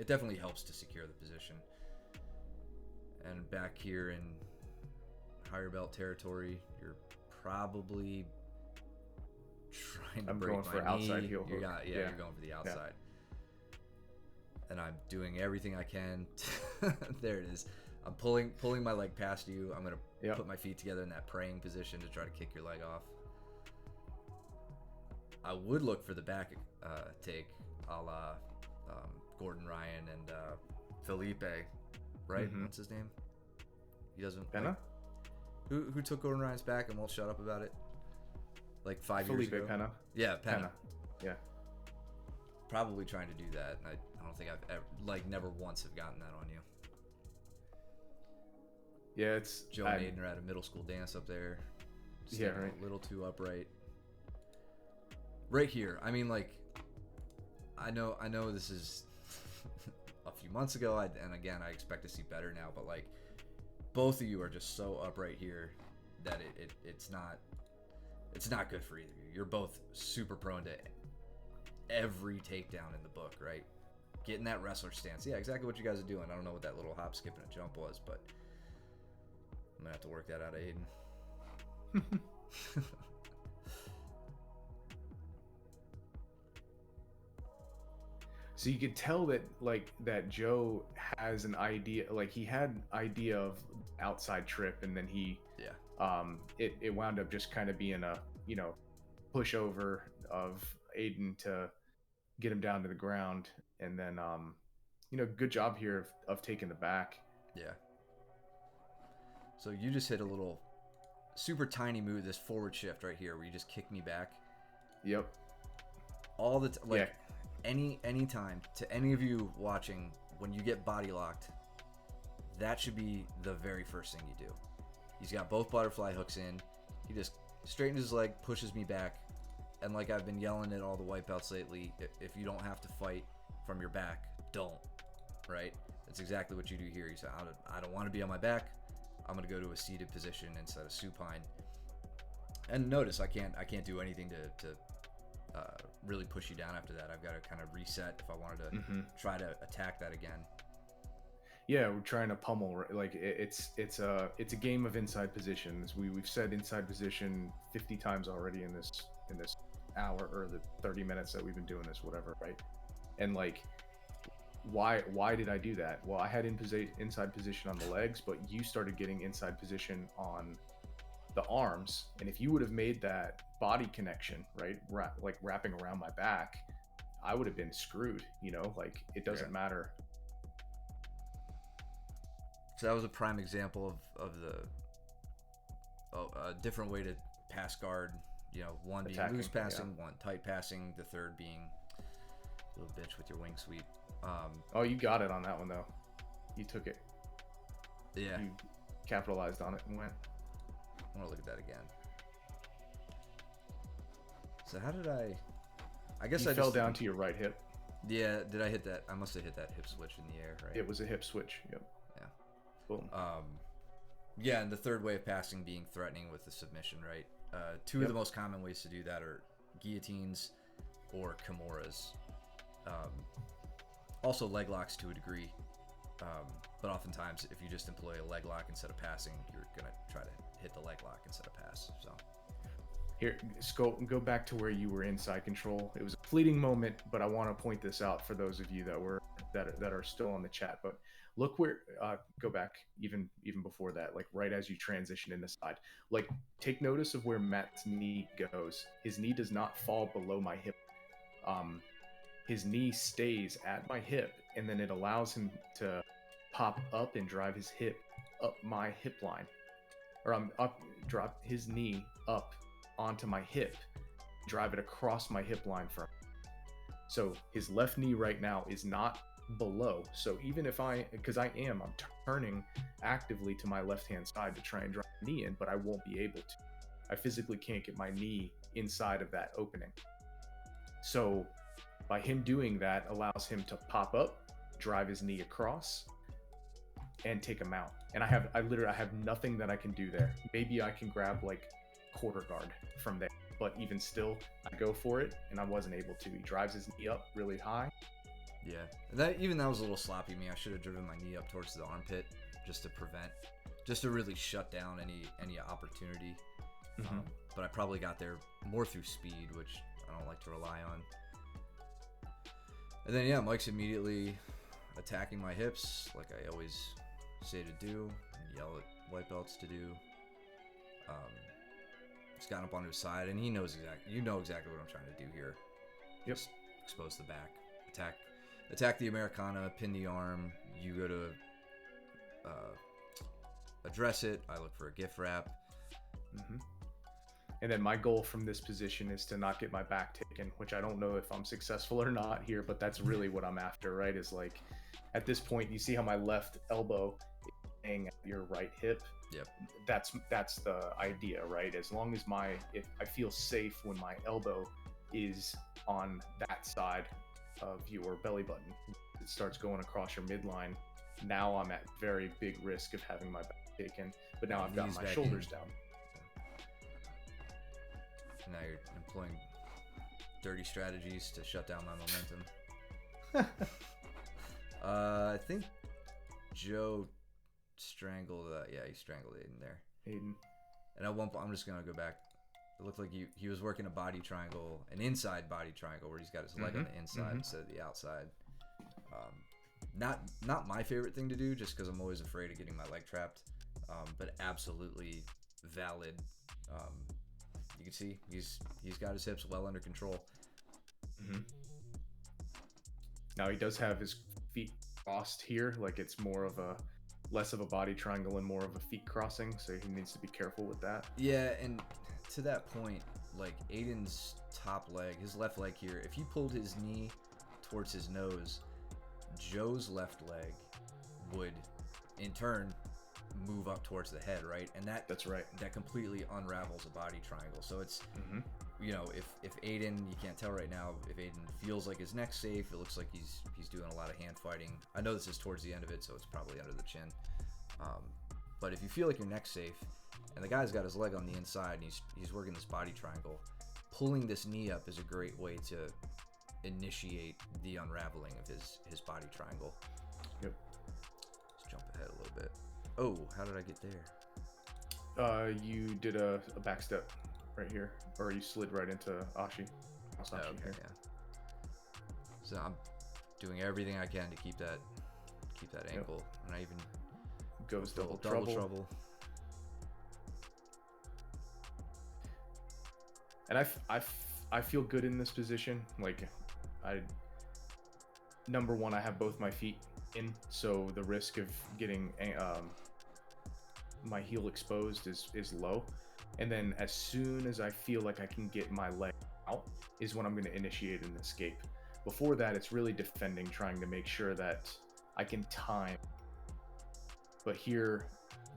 Speaker 2: definitely helps to secure the position. And back here in higher belt territory, you're probably trying to break my knee.
Speaker 1: I'm going for outside heel hook.
Speaker 2: You're going for the outside. And I'm doing everything I can. There it is. I'm pulling my leg past you. I'm gonna put my feet together in that praying position to try to kick your leg off. I would look for the back take, a la Gordon Ryan and Felipe, right? What's his name? He doesn't.
Speaker 1: Penna?
Speaker 2: Who took Gordon Ryan's back and won't shut up about it? Like 5 years ago.
Speaker 1: Felipe Penna.
Speaker 2: Yeah, Penna.
Speaker 1: Yeah.
Speaker 2: Probably trying to do that. And I don't think I've ever, never once have gotten that on you.
Speaker 1: Yeah, it's
Speaker 2: Joe and Aiden are at a middle school dance up there.
Speaker 1: Right.
Speaker 2: A little too upright. Right here. I mean, I know this is a few months ago, and again, I expect to see better now. But like, both of you are just so upright here that it's not good for either of you. You're both super prone to every takedown in the book, right? Getting that wrestler stance. Yeah, exactly what you guys are doing. I don't know what that little hop, skip, and a jump was, but I'm gonna have to work that out of Aiden.
Speaker 1: So you could tell that that Joe has an idea, like he had an idea of outside trip, and then it wound up just kind of being a pushover of Aiden to get him down to the ground, and then good job here of taking the back.
Speaker 2: Yeah. So you just hit a little super tiny move, this forward shift right here, where you just kick me back.
Speaker 1: Yep.
Speaker 2: All the any time to any of you watching, when you get body locked, that should be the very first thing you do. He's got both butterfly hooks in. He just straightens his leg, pushes me back, and like I've been yelling at all the white belts lately, if you don't have to fight from your back, don't. Right? That's exactly what you do here. You say, I don't want to be on my back. I'm gonna go to a seated position instead of supine. And notice I can't do anything to really push you down after that. I've got to kind of reset if I wanted to try to attack that again.
Speaker 1: Yeah, we're trying to pummel. Like it's a game of inside positions. We've said inside position 50 times already in this hour, or the 30 minutes that we've been doing this, whatever, right? And like, why did I do that? Well, I had inside position on the legs, but you started getting inside position on the arms, and if you would have made that body connection, right, like wrapping around my back, I would have been screwed. Like it doesn't matter.
Speaker 2: So that was a prime example of a different way to pass guard. One being attacking, loose passing, one tight passing, the third being a little bitch with your wing sweep.
Speaker 1: Oh, you got it on that one though. You took it.
Speaker 2: Yeah.
Speaker 1: You capitalized on it and went.
Speaker 2: I want to look at that again. So how did I guess
Speaker 1: you
Speaker 2: I
Speaker 1: fell down to your right hip.
Speaker 2: Yeah, did I hit that? I must have hit that hip switch in the air, right?
Speaker 1: It was a hip switch. Yep.
Speaker 2: Yeah.
Speaker 1: Boom.
Speaker 2: Yeah, and the third way of passing being threatening with the submission, right? Two of the most common ways to do that are guillotines or kimuras. Also leg locks to a degree. But oftentimes, if you just employ a leg lock instead of passing, you're going to try to hit the leg lock instead of pass. So
Speaker 1: here, go back to where you were inside control. It was a fleeting moment, but I want to point this out for those of you that are still on the chat. But look where, go back even before that, like right as you transition in the side. Like, take notice of where Matt's knee goes. His knee does not fall below my hip. His knee stays at my hip, and then it allows him to pop up and drive his hip up my hip line, or drop his knee up onto my hip, drive it across my hip line from. So his left knee right now is not below. So even if I'm turning actively to my left hand side to try and drive the knee in, but I won't be able to. I physically can't get my knee inside of that opening. So by him doing that allows him to pop up, drive his knee across, and take him out. And I have nothing that I can do there. Maybe I can grab like quarter guard from there, but even still, I go for it, and I wasn't able to. He drives his knee up really high.
Speaker 2: Yeah, that was a little sloppy of me. I should have driven my knee up towards the armpit just to really shut down any opportunity. But I probably got there more through speed, which I don't like to rely on. And then, yeah, Mike's immediately attacking my hips, like I always say to do, and yell at white belts to do. He's gotten up on his side, and he knows exactly what I'm trying to do here.
Speaker 1: Yep.
Speaker 2: Just expose the back, attack the Americana, pin the arm. You go to address it. I look for a gift wrap.
Speaker 1: And then my goal from this position is to not get my back taken, which I don't know if I'm successful or not here, but that's really what I'm after, right? Is like, at this point, you see how my left elbow is hanging at your right hip.
Speaker 2: Yep.
Speaker 1: That's the idea, right? As long as if I feel safe when my elbow is on that side, of your belly button. It starts going across your midline. Now I'm at very big risk of having my back taken, but now I've got my shoulders down.
Speaker 2: Now you're employing dirty strategies to shut down my momentum. I think Joe strangled. Yeah, he strangled Aiden there.
Speaker 1: Aiden.
Speaker 2: And at one point, I'm just gonna go back. It looked like he was working a body triangle, an inside body triangle, where he's got his leg on the inside instead of the outside. Not my favorite thing to do, just because I'm always afraid of getting my leg trapped. But absolutely valid. You can see he's got his hips well under control.
Speaker 1: Now he does have his feet crossed here, like it's more of a less of a body triangle and more of a feet crossing, so he needs to be careful with that.
Speaker 2: Yeah, and to that point, like Aiden's top leg, his left leg here, if he pulled his knee towards his nose, Joe's left leg would in turn move up towards the head, right? And that's right. That completely unravels a body triangle. So it's you know, if Aiden, you can't tell right now, if Aiden feels like his neck's safe, it looks like he's doing a lot of hand fighting. I know this is towards the end of it, so it's probably under the chin. But if you feel like your neck's safe, and the guy's got his leg on the inside, and he's working this body triangle, pulling this knee up is a great way to initiate the unraveling of his body triangle.
Speaker 1: Yep.
Speaker 2: Let's jump ahead a little bit. Oh, how did I get there?
Speaker 1: You did a back step right here, or you slid right into Ashi.
Speaker 2: Oh, okay, yeah. So I'm doing everything I can to keep that ankle, and I even
Speaker 1: goes double trouble. And I feel good in this position. Like, number one, I have both my feet in, so the risk of getting my heel exposed is low. And then as soon as I feel like I can get my leg out is when I'm going to initiate an escape. Before that, it's really defending, trying to make sure that I can time. But here,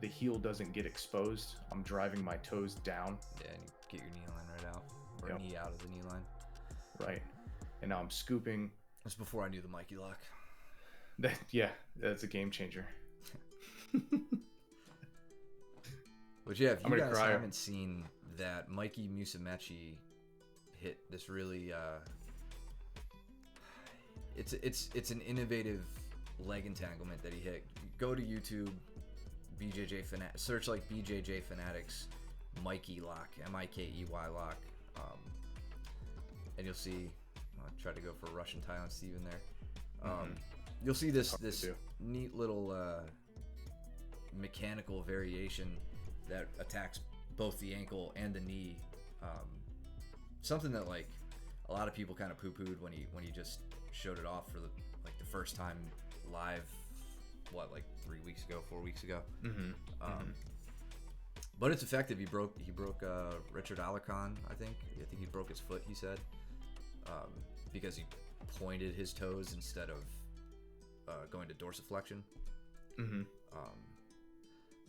Speaker 1: the heel doesn't get exposed. I'm driving my toes down.
Speaker 2: Yeah, and you get your knee line right out, or knee out of the knee line.
Speaker 1: Right. And now I'm scooping.
Speaker 2: That's before I knew the Mikey lock.
Speaker 1: That's a game changer.
Speaker 2: But yeah, if you guys haven't seen that, Mikey Musumeci hit this really it's an innovative leg entanglement that he hit. Go to YouTube, search like BJJ Fanatics Mikey lock, Mikey lock, and you'll see. I tried to go for Russian Thailand Steven there. You'll see this neat little mechanical variation that attacks both the ankle and the knee. Something that like a lot of people kind of poo-pooed when he just showed it off for the first time live. What, like 4 weeks ago? But it's effective. He broke Richard Alarcon. I think he broke his foot. He said because he pointed his toes instead of going to dorsiflexion.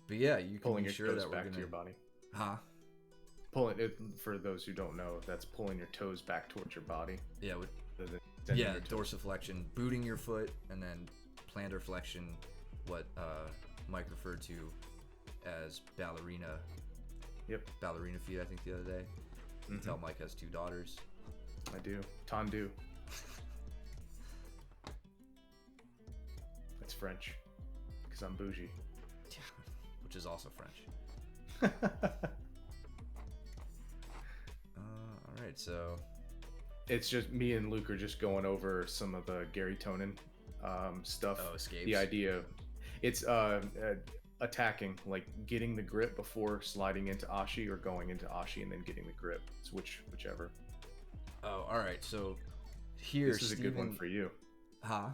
Speaker 2: But yeah, you can
Speaker 1: pulling
Speaker 2: be
Speaker 1: your
Speaker 2: sure
Speaker 1: toes
Speaker 2: that we're
Speaker 1: back
Speaker 2: gonna
Speaker 1: to your body.
Speaker 2: Huh?
Speaker 1: Pulling it, for those who don't know, that's pulling your toes back towards your body.
Speaker 2: Yeah, dorsiflexion, booting your foot, and then plantar flexion, what Mike referred to as ballerina.
Speaker 1: Yep.
Speaker 2: Ballerina feet, I think, the other day. You can tell Mike has 2 daughters.
Speaker 1: I do. Tendu. That's French, because I'm bougie.
Speaker 2: Which is also French. All right, so
Speaker 1: it's just me and Luke are just going over some of the Gary Tonin stuff.
Speaker 2: Oh, escapes.
Speaker 1: The idea, it's attacking, like getting the grip before sliding into Ashi, or going into Ashi and then getting the grip. It's whichever.
Speaker 2: Oh, all right. So here,
Speaker 1: this is a good one for you.
Speaker 2: Huh?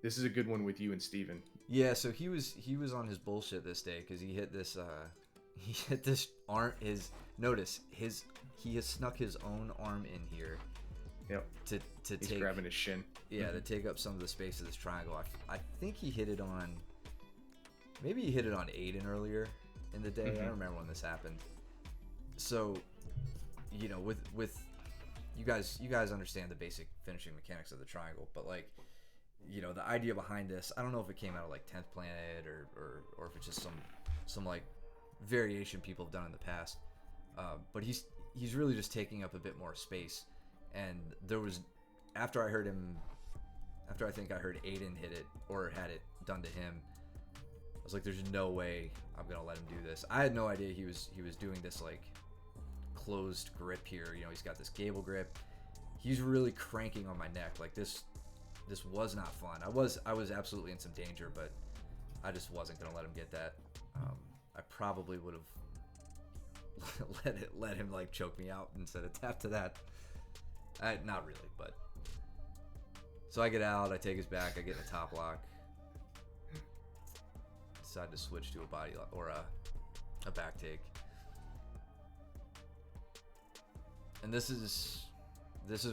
Speaker 1: This is a good one with you and Steven.
Speaker 2: Yeah, so he was on his bullshit this day because he hit this arm. He has snuck his own arm in here.
Speaker 1: Yep. He's grabbing his shin.
Speaker 2: Yeah, to take up some of the space of this triangle. I think he hit it on. Maybe he hit it on Aiden earlier in the day. I don't remember when this happened. So, you know, with you guys understand the basic finishing mechanics of the triangle, but like, you know, the idea behind this, I don't know if it came out of like 10th Planet or if it's just some like variation people have done in the past. But he's really just taking up a bit more space. And there was, after I think I heard Aiden hit it or had it done to him, I was like, there's no way I'm gonna let him do this. I had no idea he was doing this like closed grip here. You know, he's got this gable grip. He's really cranking on my neck. Like this was not fun. I was absolutely in some danger, but I just wasn't gonna let him get that. I probably would have let him like choke me out instead of tap to that. Not really, but so I get out, I take his back, I get in a top lock, decide to switch to a body lock or a back take, and this is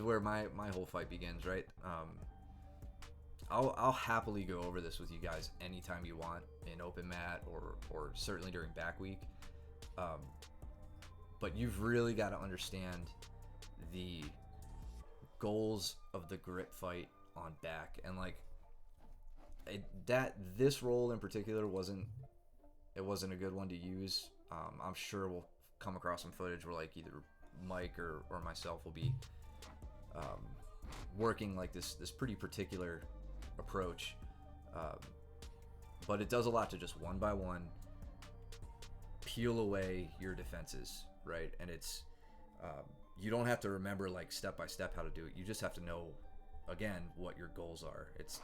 Speaker 2: where my whole fight begins, right? I'll happily go over this with you guys anytime you want in open mat or certainly during back week. But you've really got to understand the goals of the grip fight on back, and like this roll in particular wasn't a good one to use. I'm sure we'll come across some footage where like either Mike or myself will be working like this pretty particular approach, but it does a lot to just one by one peel away your defenses, right? And it's you don't have to remember like step by step how to do it. You just have to know again what your goals are. It's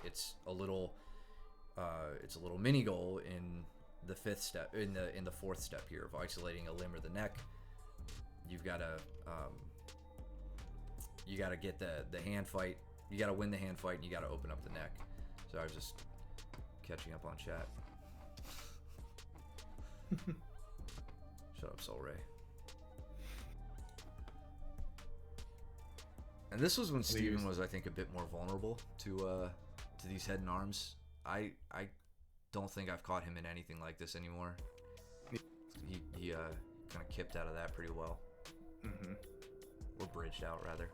Speaker 2: a little mini goal in the fifth step, in the fourth step here of isolating a limb or the neck. You've got to get the hand fight. You got to win the hand fight, and you got to open up the neck. So I was just catching up on chat. Shut up, Soul Ray. And this was when Steven was, I think, a bit more vulnerable to these head and arms. I don't think I've caught him in anything like this anymore. He kind of kipped out of that pretty well. Mm-hmm. Or bridged out, rather.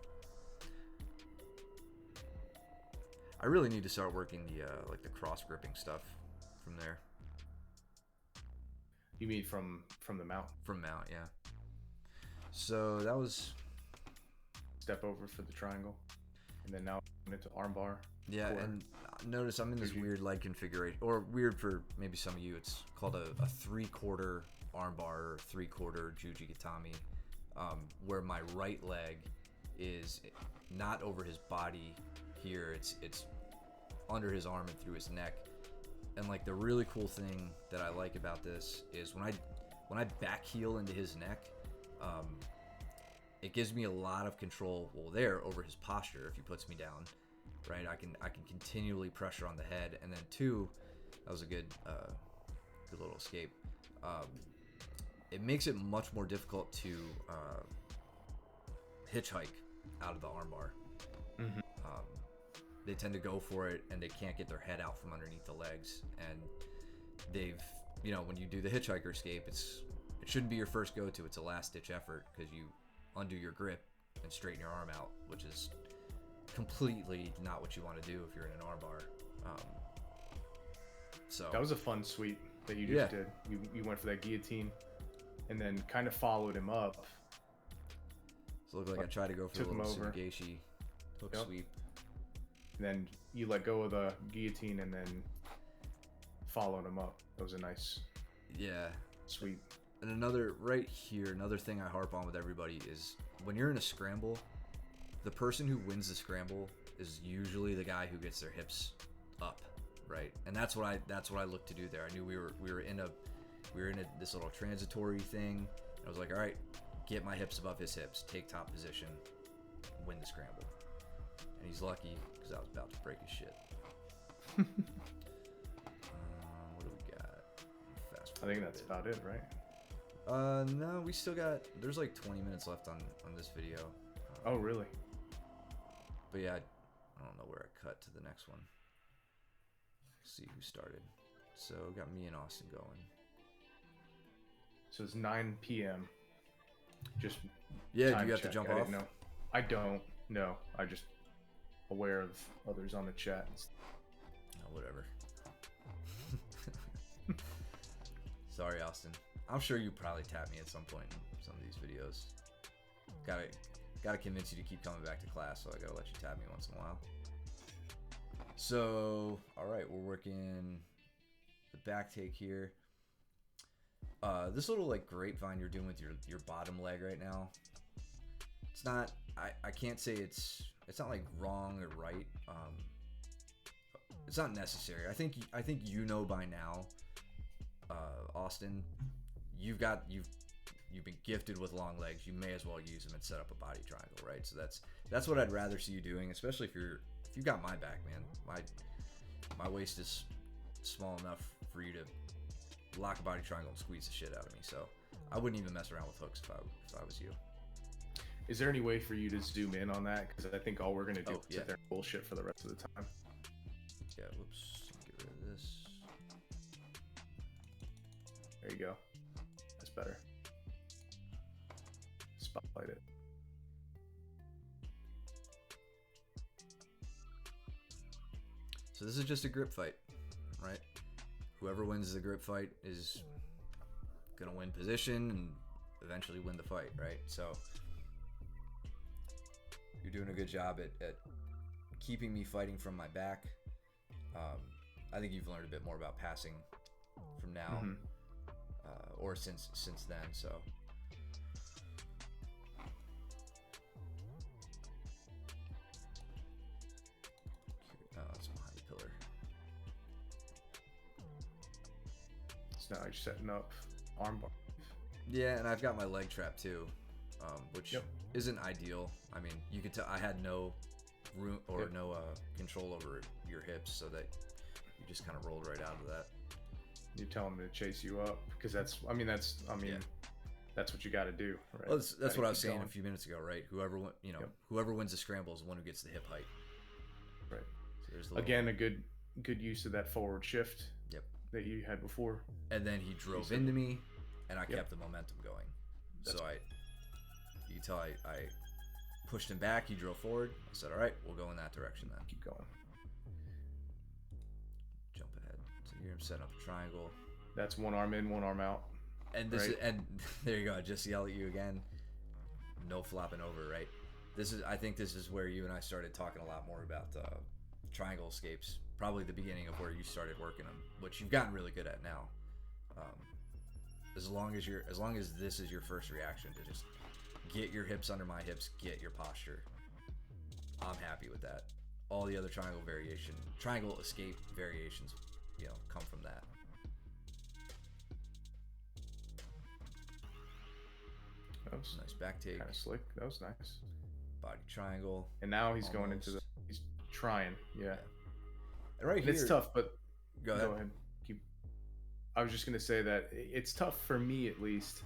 Speaker 2: I really need to start working the cross gripping stuff from there.
Speaker 1: You mean from the mount?
Speaker 2: From mount, yeah. So that was
Speaker 1: step over for the triangle, and then now into armbar.
Speaker 2: Yeah, and notice I'm in this weird leg configuration, or weird for maybe some of you. It's called a 3/4 armbar or 3/4 Juji Gatami, where my right leg is not over his body here. It's under his arm and through his neck. And like the really cool thing that I like about this is when I back heel into his neck, it gives me a lot of control over his posture if he puts me down, right? I can continually pressure on the head, and then two, that was a good little escape. It makes it much more difficult to hitchhike out of the armbar. Mm-hmm. They tend to go for it, and they can't get their head out from underneath the legs. And they've, when you do the hitchhiker escape, it shouldn't be your first go-to. It's a last-ditch effort because you undo your grip and straighten your arm out, which is completely not what you want to do if you're in an armbar. So
Speaker 1: that was a fun sweep that you just did. You went for that guillotine, and then kind of followed him up.
Speaker 2: So it looked like I tried to go for a little Tsunageshi hook sweep.
Speaker 1: And then you let go of the guillotine and then followed him up. That was a nice sweep.
Speaker 2: And another thing I harp on with everybody is when you're in a scramble, the person who wins the scramble is usually the guy who gets their hips up, right? And that's what I looked to do there. I knew we were in this little transitory thing. I was like, all right, get my hips above his hips, take top position, win the scramble. And he's lucky because I was about to break his shit. What do we got?
Speaker 1: I think that's about it, right?
Speaker 2: No, we still got. There's like 20 minutes left on this video.
Speaker 1: Oh, really?
Speaker 2: But yeah, I don't know where I cut to the next one. Let's see who started. So got me and Austin going.
Speaker 1: So it's 9 p.m. Just
Speaker 2: do you have to jump off?
Speaker 1: I don't. No, I just aware of others on the chat.
Speaker 2: Oh, whatever. Sorry, Austin. I'm sure you probably tap me at some point in some of these videos. Gotta convince you to keep coming back to class, so I gotta let you tap me once in a while. So, all right, we're working the back take here. This little like grapevine you're doing with your bottom leg right now. It's not. I can't say it's not like wrong or right. It's not necessary. I think you know by now, Austin. You've been gifted with long legs. You may as well use them and set up a body triangle, right? So that's what I'd rather see you doing, especially if you got my back, man. My waist is small enough for you to lock a body triangle and squeeze the shit out of me. So I wouldn't even mess around with hooks if I was you.
Speaker 1: Is there any way for you to zoom in on that? Because I think all we're gonna do is
Speaker 2: yeah.
Speaker 1: sit there and bullshit for the rest of the time.
Speaker 2: Yeah. Whoops. Get rid of this.
Speaker 1: There you go. That's better. Spotlight it.
Speaker 2: So this is just a grip fight, right? Whoever wins the grip fight is gonna win position and eventually win the fight, right? So you're doing a good job at keeping me fighting from my back. I think you've learned a bit more about passing from now, or since then. So it's behind the pillar.
Speaker 1: So now you're setting up armbar.
Speaker 2: Yeah, and I've got my leg trap too, which isn't ideal. I mean, you could tell I had no room or no control over your hips, so that you just kind of rolled right out of that.
Speaker 1: You tell him to chase you up because that's what you got to do. Right?
Speaker 2: Well, that's what I was saying a few minutes ago, right? Whoever whoever wins the scramble is the one who gets the hip height.
Speaker 1: Right.
Speaker 2: So there's
Speaker 1: again a good use of that forward shift.
Speaker 2: Yep.
Speaker 1: That you had before.
Speaker 2: And then he drove into me, and I kept the momentum going. So you can tell I pushed him back. He drove forward. I said, "All right, we'll go in that direction then."
Speaker 1: Keep going.
Speaker 2: Jump ahead. So here I'm setting up a triangle.
Speaker 1: That's one arm in, one arm out.
Speaker 2: And this and there you go. I just yell at you again. No flopping over, right? I think this is where you and I started talking a lot more about triangle escapes. Probably the beginning of where you started working them, which you've gotten really good at now. As long as this is your first reaction to just get your hips under my hips, get your posture, I'm happy with that. All the other triangle escape variations, come from that.
Speaker 1: That was
Speaker 2: nice back take.
Speaker 1: Kind of slick. That was nice.
Speaker 2: Body triangle.
Speaker 1: And now he's going into he's trying. Yeah.
Speaker 2: And right here.
Speaker 1: It's tough, but
Speaker 2: go ahead.
Speaker 1: I was just gonna say that it's tough for me at least.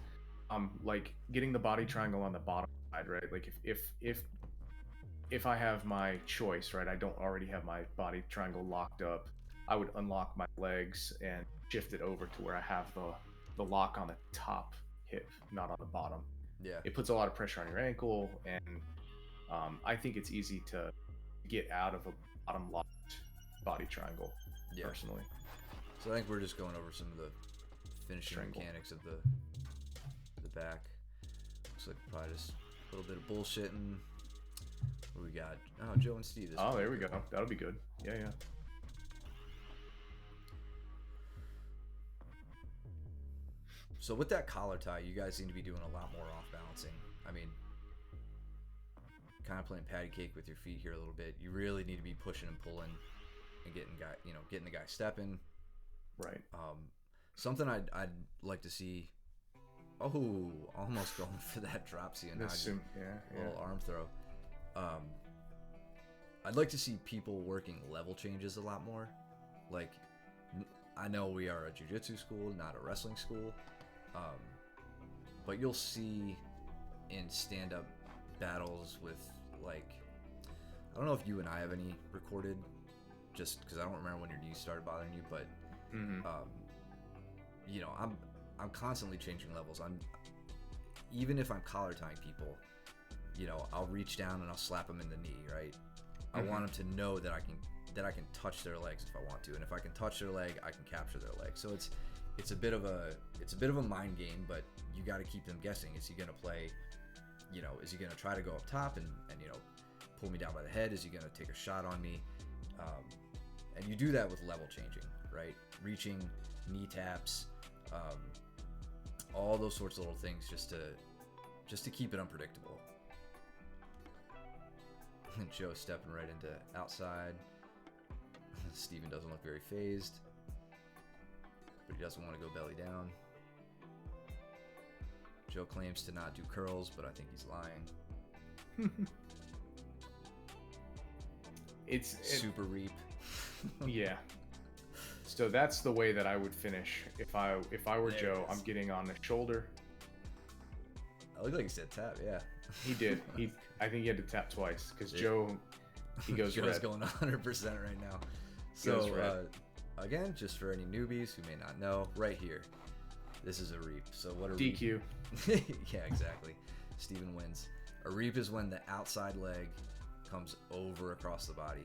Speaker 1: Like getting the body triangle on the bottom side, right? Like if I have my choice, right? I don't already have my body triangle locked up. I would unlock my legs and shift it over to where I have the lock on the top hip, not on the bottom.
Speaker 2: Yeah.
Speaker 1: It puts a lot of pressure on your ankle, and I think it's easy to get out of a bottom locked body triangle.
Speaker 2: Yeah.
Speaker 1: Personally.
Speaker 2: So I think we're just going over some of the finishing mechanics of the back. Looks like probably just a little bit of bullshitting. What we got? Oh, Joe and Steve.
Speaker 1: There we go. That'll be good. Yeah.
Speaker 2: So with that collar tie, you guys seem to be doing a lot more off balancing. I mean, kind of playing patty cake with your feet here a little bit. You really need to be pushing and pulling and getting the guy stepping.
Speaker 1: Right.
Speaker 2: Something I'd like to see. Oh, almost going for that drop C and little arm throw. I'd like to see people working level changes a lot more. Like, I know we are a jiu-jitsu school, not a wrestling school, but you'll see in stand-up battles with, like, I don't know if you and I have any recorded, just because I don't remember when your knees started bothering you, but I'm constantly changing levels. Even if I'm collar tying people, I'll reach down and I'll slap them in the knee, right? I want them to know that I can touch their legs if I want to, and if I can touch their leg, I can capture their leg. So it's a bit of a mind game, but you got to keep them guessing. Is he gonna play? Is he gonna try to go up top and pull me down by the head? Is he gonna take a shot on me? And you do that with level changing, right? Reaching, knee taps, all those sorts of little things, just to keep it unpredictable. Joe stepping right into outside. Steven doesn't look very phased, but he doesn't want to go belly down. Joe claims to not do curls, but I think he's lying.
Speaker 1: It's
Speaker 2: super reap.
Speaker 1: Yeah. So that's the way that I would finish if I were Joe. I'm getting on the shoulder.
Speaker 2: I look like he said tap. Yeah.
Speaker 1: He did. I think he had to tap twice because Joe, he goes
Speaker 2: Joe's
Speaker 1: red.
Speaker 2: going 100% right now. So again, just for any newbies who may not know, right here, this is a reap. So what a
Speaker 1: DQ.
Speaker 2: Reap? Yeah, exactly. Steven wins. A reap is when the outside leg comes over across the body.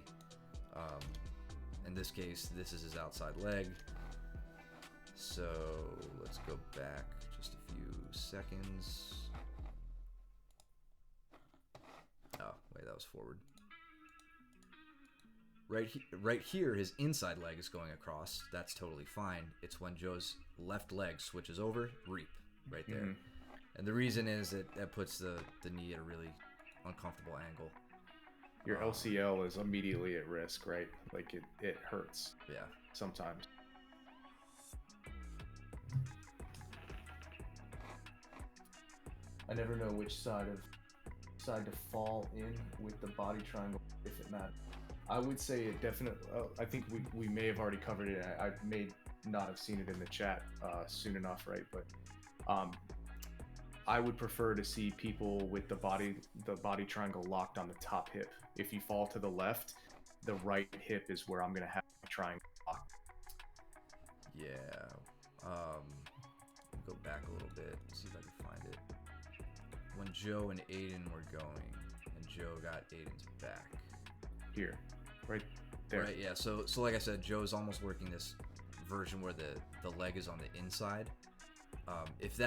Speaker 2: In this case, this is his outside leg. So let's go back just a few seconds. Oh, wait, that was forward. Right here, his inside leg is going across. That's totally fine. It's when Joe's left leg switches over, reap, right there. Mm-hmm. And the reason is that puts the knee at a really uncomfortable angle.
Speaker 1: Your LCL is immediately at risk, right? Like it hurts.
Speaker 2: Yeah.
Speaker 1: Sometimes. I never know which side to fall in with the body triangle, if it matters. I would say it definitely. I think we may have already covered it. I may not have seen it in the chat soon enough, right? But I would prefer to see people with the body triangle locked on the top hip. If you fall to the left, the right hip is where I'm gonna have the triangle locked.
Speaker 2: Yeah. Go back a little bit. See if I can find it. When Joe and Aiden were going, and Joe got Aiden's back.
Speaker 1: Here, right there.
Speaker 2: Right. Yeah. So like I said, Joe's almost working this version where the leg is on the inside. If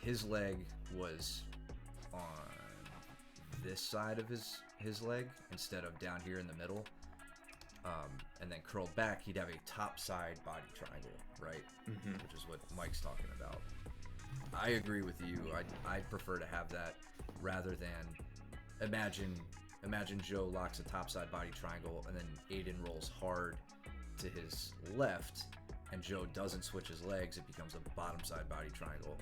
Speaker 2: his leg was on this side of his leg instead of down here in the middle, and then curled back, he'd have a top side body triangle, right? Mm-hmm. Which is what Mike's talking about. I agree with you. I'd prefer to have that rather than imagine Joe locks a top side body triangle and then Aiden rolls hard to his left and Joe doesn't switch his legs. It becomes a bottom side body triangle.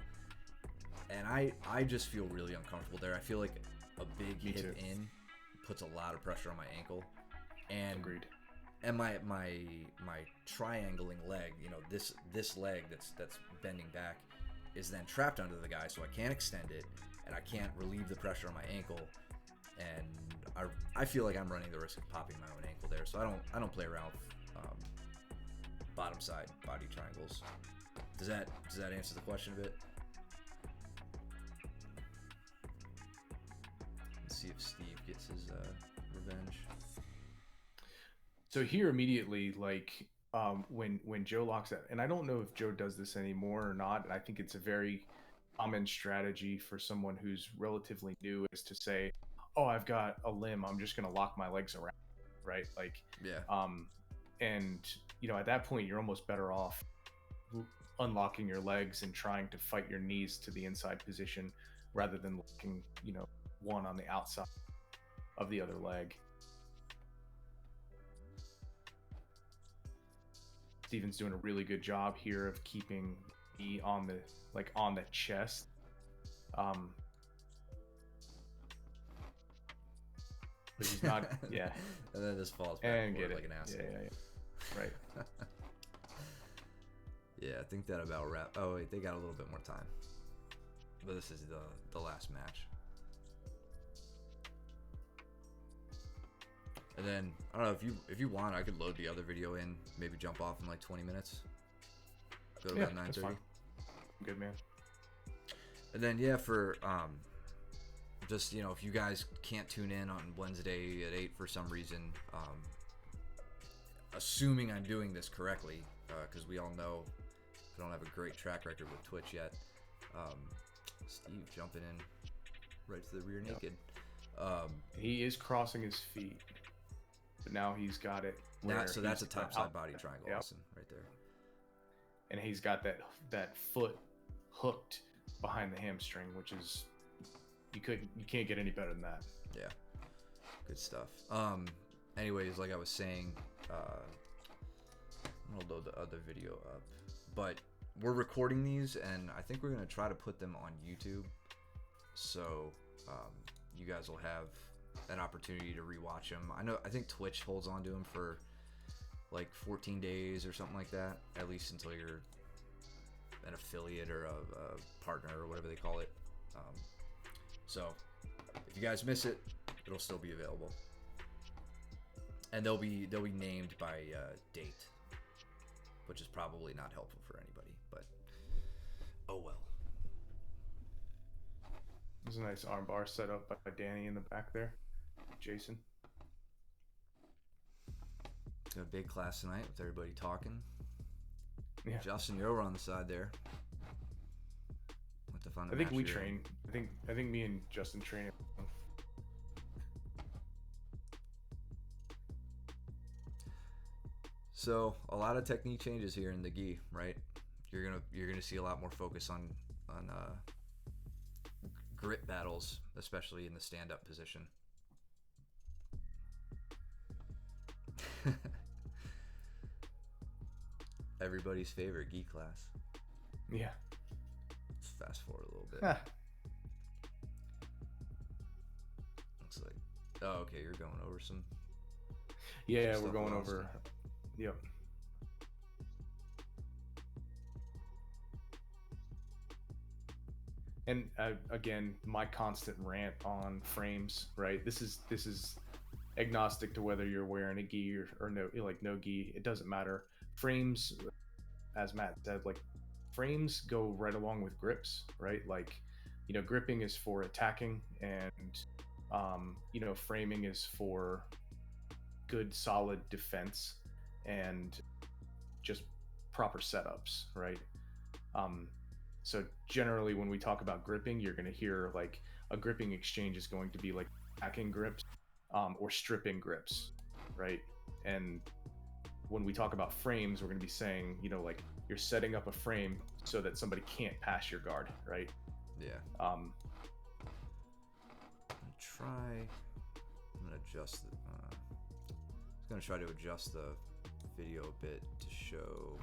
Speaker 2: And I just feel really uncomfortable there. I feel like a big hip in puts a lot of pressure on my ankle. And
Speaker 1: agreed.
Speaker 2: And my triangling leg, this leg that's bending back is then trapped under the guy, so I can't extend it and I can't relieve the pressure on my ankle. And I feel like I'm running the risk of popping my own ankle there, so I don't play around with bottom side body triangles. Does that answer the question a bit? Let's see if Steve gets his revenge.
Speaker 1: So here immediately, like when Joe locks that, and I don't know if Joe does this anymore or not, and I think it's a very common strategy for someone who's relatively new is to say, oh, I've got a limb, I'm just going to lock my legs around, right? Like,
Speaker 2: yeah.
Speaker 1: And, at that point, you're almost better off unlocking your legs and trying to fight your knees to the inside position rather than locking, one on the outside of the other leg. Steven's doing a really good job here of keeping me on the chest. But he's not, yeah.
Speaker 2: And then this falls back
Speaker 1: and get it
Speaker 2: like an ass.
Speaker 1: Yeah. Right.
Speaker 2: Yeah, I think that about wrap. Oh wait, they got a little bit more time. But this is the last match. And then I don't know if you want, I could load the other video in, maybe jump off in like 20 minutes. Go to about 9:30.
Speaker 1: Good man.
Speaker 2: And then yeah, for just if you guys can't tune in on Wednesday at 8 for some reason, assuming I'm doing this correctly, because we all know I don't have a great track record with Twitch yet. Steve jumping in right to the rear naked.
Speaker 1: He is crossing his feet, but now he's got it.
Speaker 2: So that's a top side body triangle, Austin, right there.
Speaker 1: And he's got that foot hooked behind the hamstring, which is you can't get any better than that.
Speaker 2: Yeah, good stuff. Anyways, like I was saying, I'm gonna load the other video up, but we're recording these, and I think we're gonna try to put them on YouTube, so you guys will have an opportunity to rewatch them. I think Twitch holds on to them for like 14 days or something like that, at least until you're an affiliate or a partner or whatever they call it. So if you guys miss it, it'll still be available, and they'll be named by date, which is probably not helpful for anybody, but oh well.
Speaker 1: There's a nice armbar set up by Danny in the back there. Jason.
Speaker 2: Got a big class tonight with everybody talking.
Speaker 1: Yeah.
Speaker 2: Justin, you're over on the side there. What the fun?
Speaker 1: I think we train. I think me and Justin train.
Speaker 2: So a lot of technique changes here in the gi, right? You're gonna see a lot more focus on grip battles, especially in the stand-up position. Everybody's favorite gi class.
Speaker 1: Yeah.
Speaker 2: Let's fast forward a little bit. Looks like. Oh, okay. You're going over some.
Speaker 1: Yeah, we're going over. Yep. And again, my constant rant on frames, right? This is agnostic to whether you're wearing a gi or no, like no gi. It doesn't matter. Frames, as Matt said, like frames go right along with grips, right? Like, gripping is for attacking, and framing is for good solid defense and just proper setups, right? So generally when we talk about gripping, you're going to hear like a gripping exchange is going to be like attacking grips or stripping grips, right? And when we talk about frames, we're going to be saying, like you're setting up a frame so that somebody can't pass your guard, right?
Speaker 2: Yeah. I'm gonna adjust the I was gonna try to adjust the video a bit to show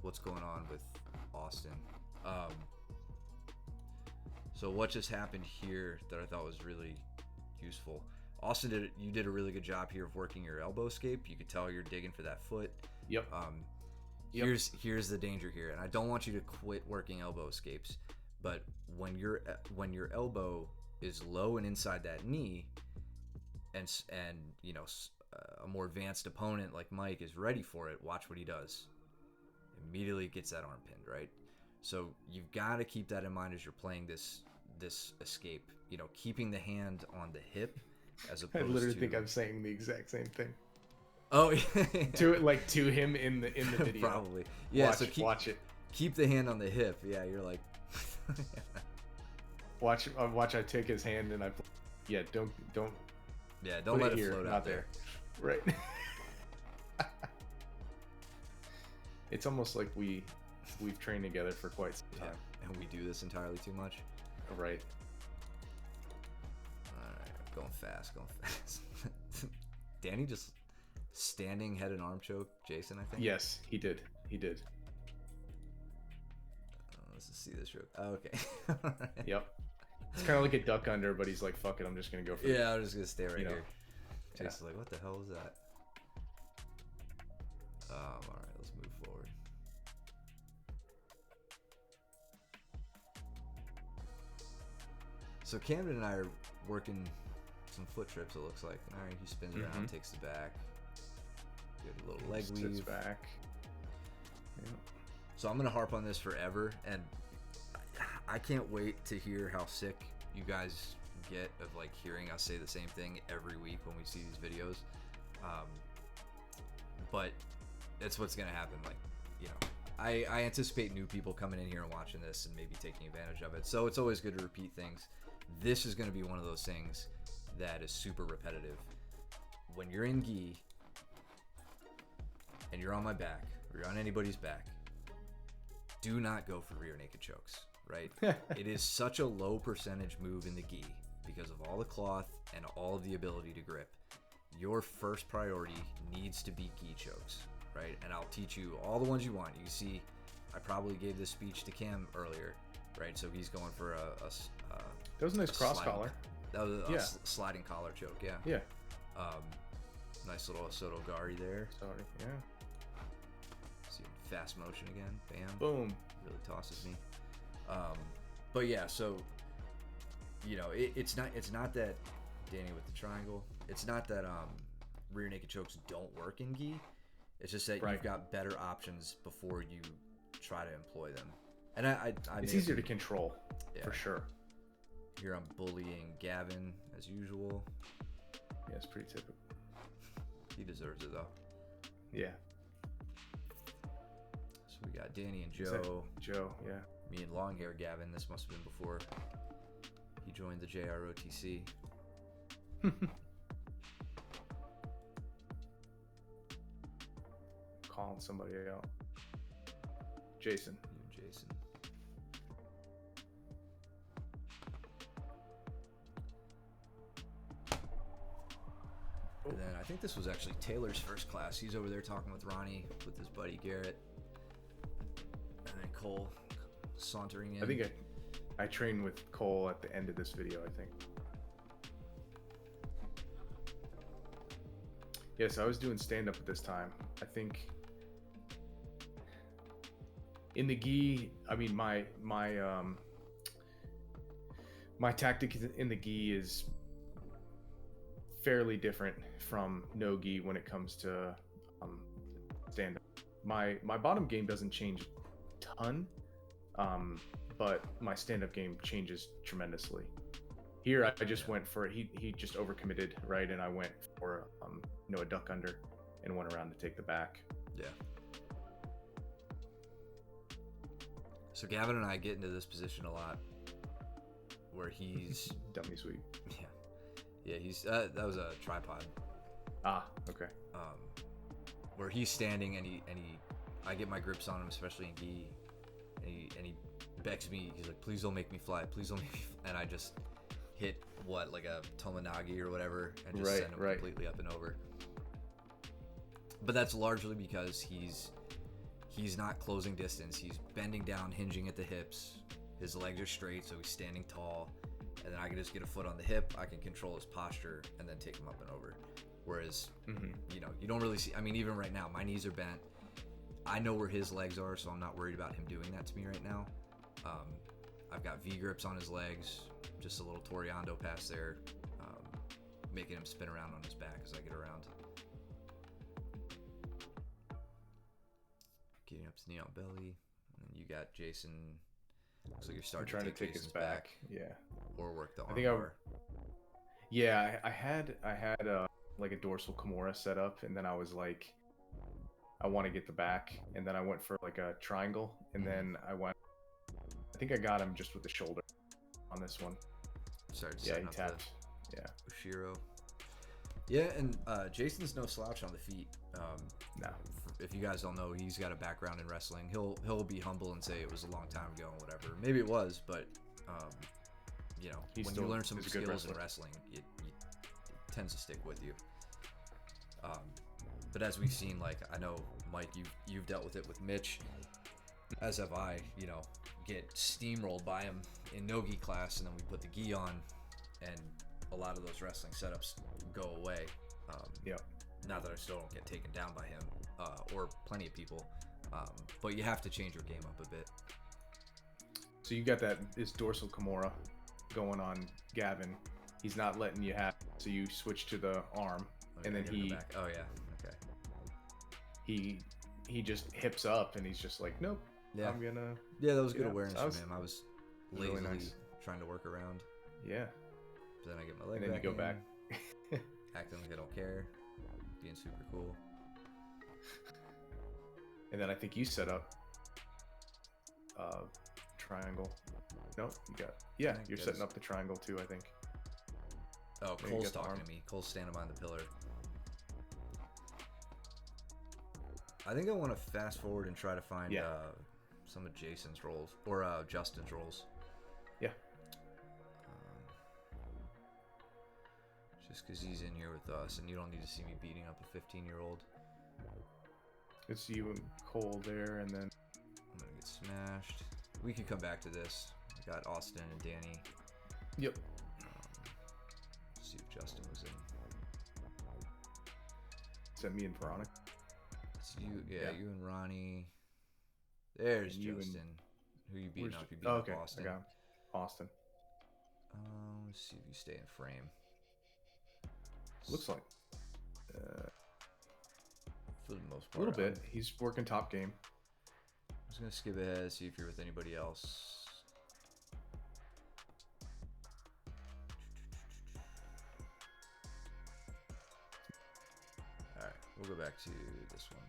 Speaker 2: what's going on with Austin. So what just happened here that I thought was really useful. Austin, you did a really good job here of working your elbow escape. You could tell you're digging for that foot.
Speaker 1: Yep.
Speaker 2: Here's the danger here, and I don't want you to quit working elbow escapes, but when your elbow is low and inside that knee, and a more advanced opponent like Mike is ready for it, watch what he does. Immediately gets that arm pinned, right? So you've got to keep that in mind as you're playing this escape. Keeping the hand on the hip as opposed to.
Speaker 1: I literally think I'm saying the exact same thing.
Speaker 2: Oh,
Speaker 1: to him in the video.
Speaker 2: Probably. Yeah.
Speaker 1: Watch it.
Speaker 2: Keep the hand on the hip. Yeah, you're like.
Speaker 1: Watch. I take his hand and I. Yeah. Don't.
Speaker 2: Yeah. Don't let it float out there.
Speaker 1: Right. It's almost like we've trained together for quite some time.
Speaker 2: Yeah. And we do this entirely too much.
Speaker 1: Right.
Speaker 2: Alright, going fast. Danny just standing head and arm choke Jason, I think.
Speaker 1: Yes, he did.
Speaker 2: Let's just see this real. Oh, okay. Right.
Speaker 1: Yep. It's kind of like a duck under, but he's like, "Fuck it, I'm just gonna go for it."
Speaker 2: Yeah, I'm just gonna stay right here. Jason's
Speaker 1: Yeah.
Speaker 2: like, "What the hell is that?" All right, let's move forward. So Camden and I are working some foot trips. It looks like. All right, he spins around, takes the back. Good little leg
Speaker 1: Sits
Speaker 2: weave.
Speaker 1: back. Yep.
Speaker 2: So I'm gonna harp on this forever, and I can't wait to hear how sick you guys get of like hearing us say the same thing every week when we see these videos. But that's what's gonna happen. Like, you know, I anticipate new people coming in here and watching this and maybe taking advantage of it. So it's always good to repeat things. This is gonna be one of those things that is super repetitive. When you're in gi and you're on my back or you're on anybody's back, do not go for rear naked chokes, right? It is such a low percentage move in the gi because of all the cloth and all of the ability to grip. Your first priority needs to be gi chokes, right? And I'll teach you all the ones you want. You see, I probably gave this speech to Cam earlier, right? So he's going for
Speaker 1: that was a nice cross collar.
Speaker 2: That was a sliding collar choke, yeah.
Speaker 1: Yeah.
Speaker 2: Nice little Soto Gari there.
Speaker 1: Sorry, yeah.
Speaker 2: See, fast motion again, bam.
Speaker 1: Boom.
Speaker 2: Really tosses me. But yeah, so you know, it's not that Danny with the triangle. It's not that rear naked chokes don't work in gi. It's just that you've got better options before you try to employ them. And
Speaker 1: it's easier to control, for sure.
Speaker 2: Here I'm bullying Gavin as usual.
Speaker 1: Yeah, it's pretty typical.
Speaker 2: He deserves it though.
Speaker 1: Yeah.
Speaker 2: So we got Danny and Joe.
Speaker 1: Joe, yeah.
Speaker 2: Me and long hair Gavin. This must have been before he joined the JROTC.
Speaker 1: Calling somebody out. Jason.
Speaker 2: You and Jason. And then I think this was actually Taylor's first class. He's over there talking with Ronnie, with his buddy Garrett. And then Cole sauntering in.
Speaker 1: I think I trained with Cole at the end of this video, I think. Yes, I was doing stand-up at this time. I think in the gi, I mean, my tactic in the gi is fairly different from no gi when it comes to stand-up. My bottom game doesn't change a ton, but my stand-up game changes tremendously. Here I just went for he just overcommitted, right, and I went for a duck under and went around to take the back.
Speaker 2: Yeah. So Gavin and I get into this position a lot, where he's
Speaker 1: dummy sweep.
Speaker 2: Yeah, he's that was a tripod.
Speaker 1: Ah, okay.
Speaker 2: Where he's standing and I get my grips on him, especially in gi, and he begs me. He's like, "Please don't make me fly. Please don't make me." And I just hit like a Tomonagi or whatever, and just send him completely up and over. But that's largely because he's not closing distance. He's bending down, hinging at the hips. His legs are straight, so he's standing tall. And then I can just get a foot on the hip. I can control his posture and then take him up and over. Whereas, you know, you don't really see. I mean, even right now, my knees are bent. I know where his legs are, so I'm not worried about him doing that to me right now. I've got V grips on his legs. Just a little Toriando pass there, making him spin around on his back as I get around. Getting up to knee on belly. And then you got Jason. Looks like you're starting
Speaker 1: trying
Speaker 2: to take
Speaker 1: his
Speaker 2: Jason's
Speaker 1: back. Yeah.
Speaker 2: Or work the arm.
Speaker 1: I had like a dorsal Kimura set up, and then I was like, I want to get the back, and then I went for like a triangle, and then I think I got him just with the shoulder on this one.
Speaker 2: Started
Speaker 1: he tapped.
Speaker 2: Ushiro. Yeah, and Jason's no slouch on the feet.
Speaker 1: No.
Speaker 2: If you guys don't know, he's got a background in wrestling. He'll be humble and say it was a long time ago and whatever. Maybe it was, but you know, when you learn some skills in wrestling, it tends to stick with you. But as we've seen, like, I know Mike, you've dealt with it with Mitch, as have I. You know, get steamrolled by him in no-gi class, and then we put the gi on, and a lot of those wrestling setups go away. Not that I still don't get taken down by him, or plenty of people, but you have to change your game up a bit.
Speaker 1: So you got this dorsal Kimura going on Gavin. He's not letting you have it, so you switch to the arm, and then he...
Speaker 2: Oh, yeah. Okay.
Speaker 1: He just hips up, and he's just like, nope.
Speaker 2: Yeah.
Speaker 1: I'm gonna...
Speaker 2: Yeah, that was good awareness from him. lazily
Speaker 1: really nice.
Speaker 2: trying to work around.
Speaker 1: Yeah.
Speaker 2: But then I get my leg
Speaker 1: And then
Speaker 2: back
Speaker 1: you go
Speaker 2: in,
Speaker 1: back.
Speaker 2: acting like I don't care, being super cool.
Speaker 1: And then I think you set up triangle. No, you got. Yeah, you're setting up the triangle too, I think.
Speaker 2: Oh,
Speaker 1: Yeah,
Speaker 2: Cole's talking to me. Cole's standing behind the pillar. I think I want to fast forward and try to find some of Jason's roles or Justin's roles.
Speaker 1: Yeah.
Speaker 2: Just because he's in here with us, and you don't need to see me beating up a 15-year-old.
Speaker 1: It's you and Cole there, and then
Speaker 2: I'm gonna get smashed. We can come back to this. I got Austin and Danny.
Speaker 1: Yep.
Speaker 2: See if Justin was in.
Speaker 1: Is that me and Veronica?
Speaker 2: It's you, yeah. You and Ronnie. There's
Speaker 1: and you
Speaker 2: Justin. Who you beating up? You beat
Speaker 1: okay,
Speaker 2: up Austin.
Speaker 1: I got him. Austin.
Speaker 2: Let's see if you stay in frame.
Speaker 1: Looks like.
Speaker 2: For the most part.
Speaker 1: A little bit. He's working top game.
Speaker 2: I'm just gonna skip ahead, see if you're with anybody else. Alright, we'll go back to this one.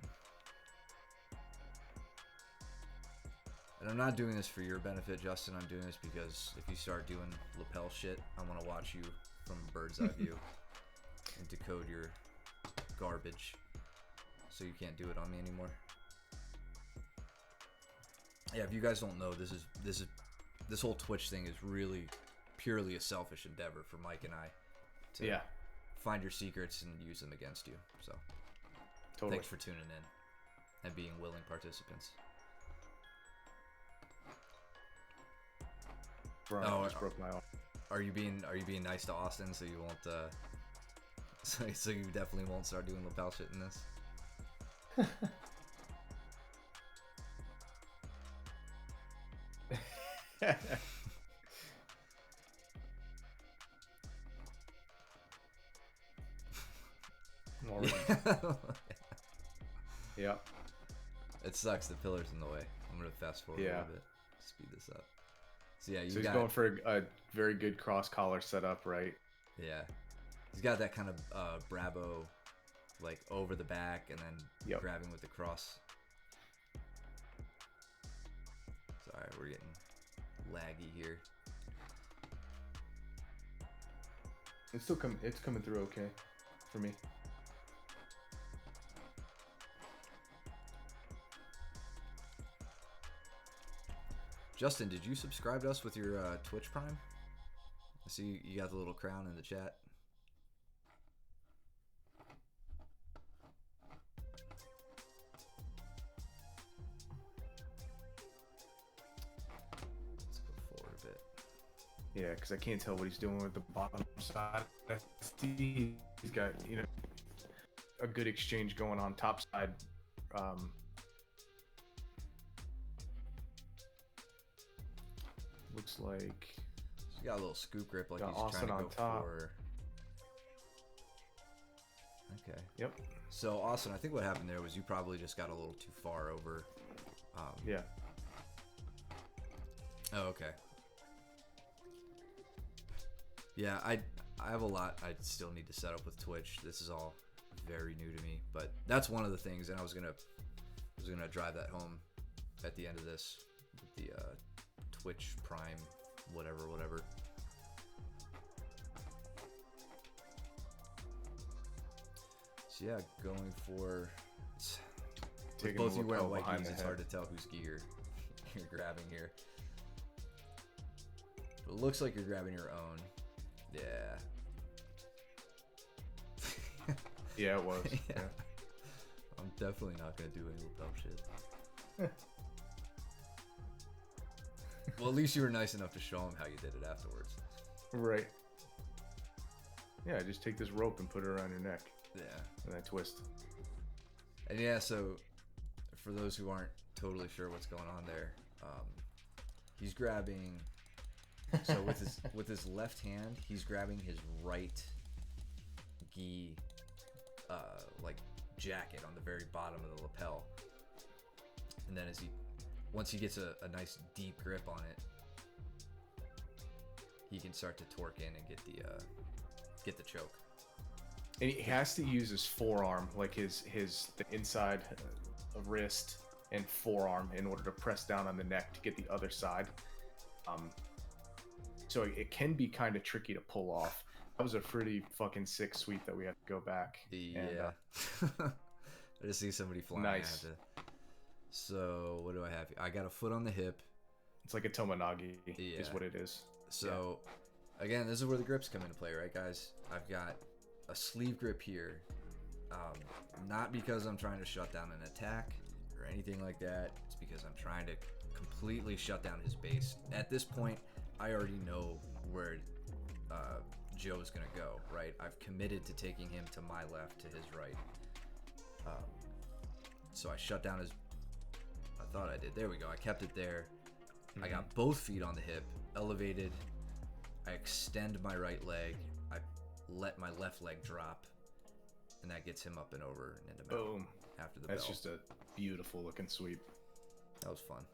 Speaker 2: And I'm not doing this for your benefit, Justin. I'm doing this because if you start doing lapel shit, I want to watch you from a bird's eye view and decode your garbage. So you can't do it on me anymore. Yeah, if you guys don't know, this whole Twitch thing is really purely a selfish endeavor for Mike and I to find your secrets and use them against you. So thanks for tuning in and being willing participants.
Speaker 1: Bro, I just broke my arm.
Speaker 2: Are you being nice to Austin so you won't so you definitely won't start doing lapel shit in this?
Speaker 1: Yeah.
Speaker 2: It sucks. The pillar's in the way. I'm gonna fast forward a little bit. Speed this up. So yeah,
Speaker 1: he's going for a very good cross collar setup, right?
Speaker 2: Yeah. He's got that kind of Bravo, like over the back and then grabbing with the cross. Sorry, we're getting laggy here.
Speaker 1: It's coming through okay for me.
Speaker 2: Justin, did you subscribe to us with your Twitch Prime? I see you got the little crown in the chat. Let's go forward a bit.
Speaker 1: Yeah, because I can't tell what he's doing with the bottom side. He's got, a good exchange going on top side. Looks like
Speaker 2: he's got a little scoop grip, like he's
Speaker 1: Austin
Speaker 2: trying to
Speaker 1: on
Speaker 2: go
Speaker 1: top.
Speaker 2: for. Okay.
Speaker 1: Yep.
Speaker 2: So Austin, I think what happened there was you probably just got a little too far over.
Speaker 1: Yeah.
Speaker 2: Oh, okay. Yeah, I have a lot I still need to set up with Twitch. This is all very new to me, but that's one of the things, and I was gonna drive that home at the end of this with the Twitch Prime, whatever. So yeah, going for with both you wearing white geese, it's hard to tell whose gi you're grabbing here. But it looks like you're grabbing your own. Yeah.
Speaker 1: Yeah, it was. Yeah.
Speaker 2: I'm definitely not gonna do any lapel shit. Well, at least you were nice enough to show him how you did it afterwards.
Speaker 1: Right. Yeah, just take this rope and put it around your neck.
Speaker 2: Yeah.
Speaker 1: And then twist.
Speaker 2: And yeah, so for those who aren't totally sure what's going on there, he's grabbing. So with his left hand, he's grabbing his right gi, like jacket on the very bottom of the lapel. And then once he gets a nice deep grip on it, he can start to torque in and get the choke.
Speaker 1: And he has to use his forearm, like the inside wrist and forearm, in order to press down on the neck to get the other side. So it can be kind of tricky to pull off. That was a pretty fucking sick sweep that we have to go back.
Speaker 2: Yeah. And, I just see somebody flying.
Speaker 1: Nice.
Speaker 2: So what do I have? I got a foot on the hip.
Speaker 1: It's like a Tomonagi is what it is.
Speaker 2: So again, this is where the grips come into play, right, guys? I've got a sleeve grip here. Not because I'm trying to shut down an attack or anything like that. It's because I'm trying to completely shut down his base. At this point, I already know where Joe's gonna go, right? I've committed to taking him to my left, to his right. So I shut down his... I thought I did. There we go. I kept it there. Mm-hmm. I got both feet on the hip, elevated. I extend my right leg. I let my left leg drop, and that gets him up and over and into mount.
Speaker 1: Boom.
Speaker 2: After the
Speaker 1: That's
Speaker 2: bell.
Speaker 1: just a beautiful looking sweep.
Speaker 2: That was fun.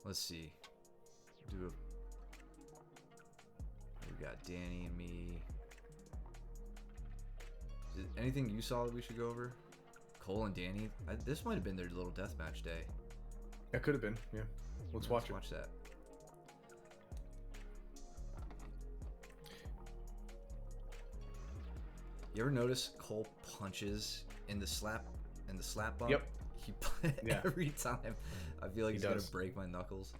Speaker 2: Let's see. We got Danny and me. Is there anything you saw that we should go over? Cole and Danny. This might have been their little deathmatch day.
Speaker 1: It could have been. Yeah. Let's watch
Speaker 2: that. You ever notice Cole punches in the slap bump?
Speaker 1: Yep.
Speaker 2: He every time. I feel like he's gonna break my knuckles.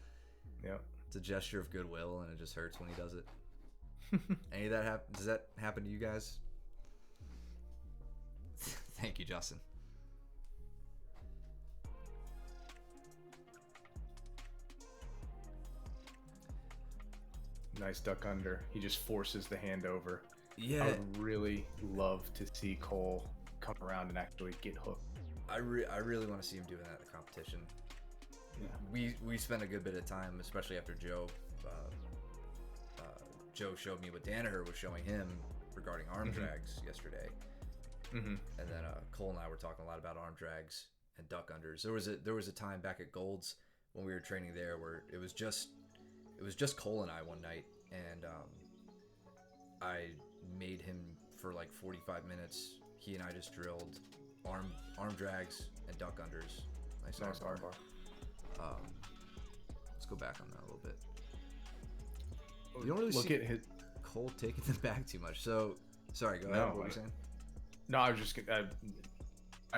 Speaker 1: Yep.
Speaker 2: It's a gesture of goodwill, and it just hurts when he does it. Any of that does that happen to you guys? Thank you, Justin.
Speaker 1: Nice duck under. He just forces the hand over.
Speaker 2: Yeah.
Speaker 1: I would really love to see Cole come around and actually get hooked.
Speaker 2: I really want to see him doing that in the competition. Yeah. We spent a good bit of time, especially after Joe showed me what Danaher was showing him regarding arm drags yesterday.
Speaker 1: Mm-hmm.
Speaker 2: And then Cole and I were talking a lot about arm drags and duck unders. There was a time back at Gold's when we were training there where it was just Cole and I one night, and I made him for like 45 minutes. He and I just drilled arm drags and duck unders. Nice arm bar. Let's go back on that a little bit. You don't really see Cole taking them back too much. So, sorry, go ahead. What were you saying?
Speaker 1: No, I was just kind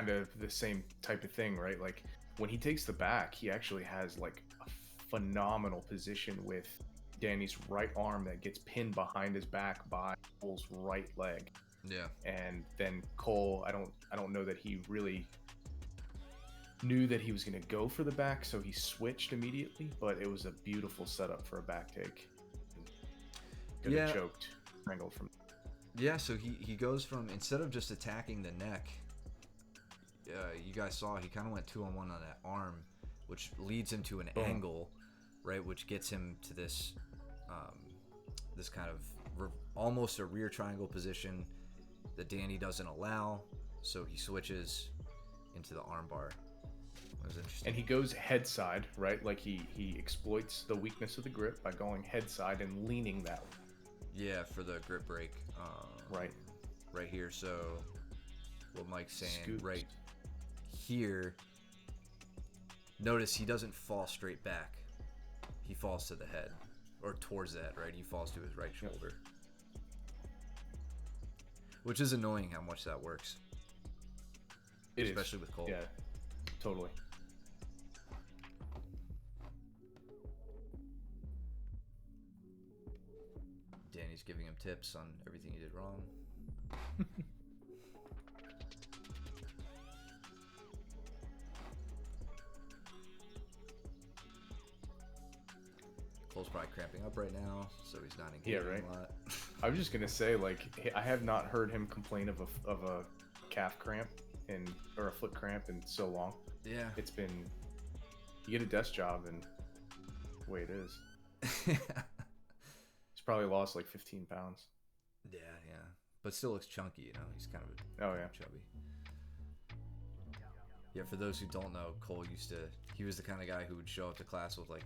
Speaker 1: of the same type of thing, right? Like when he takes the back, he actually has like a phenomenal position with Danny's right arm that gets pinned behind his back by Cole's right leg.
Speaker 2: Yeah.
Speaker 1: And then Cole, I don't know that he really knew that he was going to go for the back, so he switched immediately, but it was a beautiful setup for a back take. Could have choked, strangled from.
Speaker 2: Yeah, so he goes from, instead of just attacking the neck, you guys saw he kind of went 2-on-1 on that arm, which leads him to an angle, right, which gets him to this this kind of almost a rear triangle position that Danny doesn't allow, so he switches into the armbar. That was interesting.
Speaker 1: And he goes head side, right? Like he exploits the weakness of the grip by going head side and leaning that way.
Speaker 2: Yeah, for the grip break. Right here. So what Mike's saying,
Speaker 1: Scoops.
Speaker 2: Right here, notice he doesn't fall straight back. He falls to the head, or towards that, right? He falls to his right shoulder. Which is annoying how much that works. Especially with Cole.
Speaker 1: Yeah, totally.
Speaker 2: Danny's giving him tips on everything he did wrong. Cole's probably cramping up right now, so he's not engaging a lot.
Speaker 1: I was just gonna say, like, I have not heard him complain of a calf cramp or a foot cramp in so long.
Speaker 2: Yeah,
Speaker 1: it's been, you get a desk job and the way it is. He's probably lost like 15 pounds.
Speaker 2: Yeah, but still looks chunky. You know, he's kind of chubby. Yeah, for those who don't know, Cole he was the kind of guy who would show up to class with like,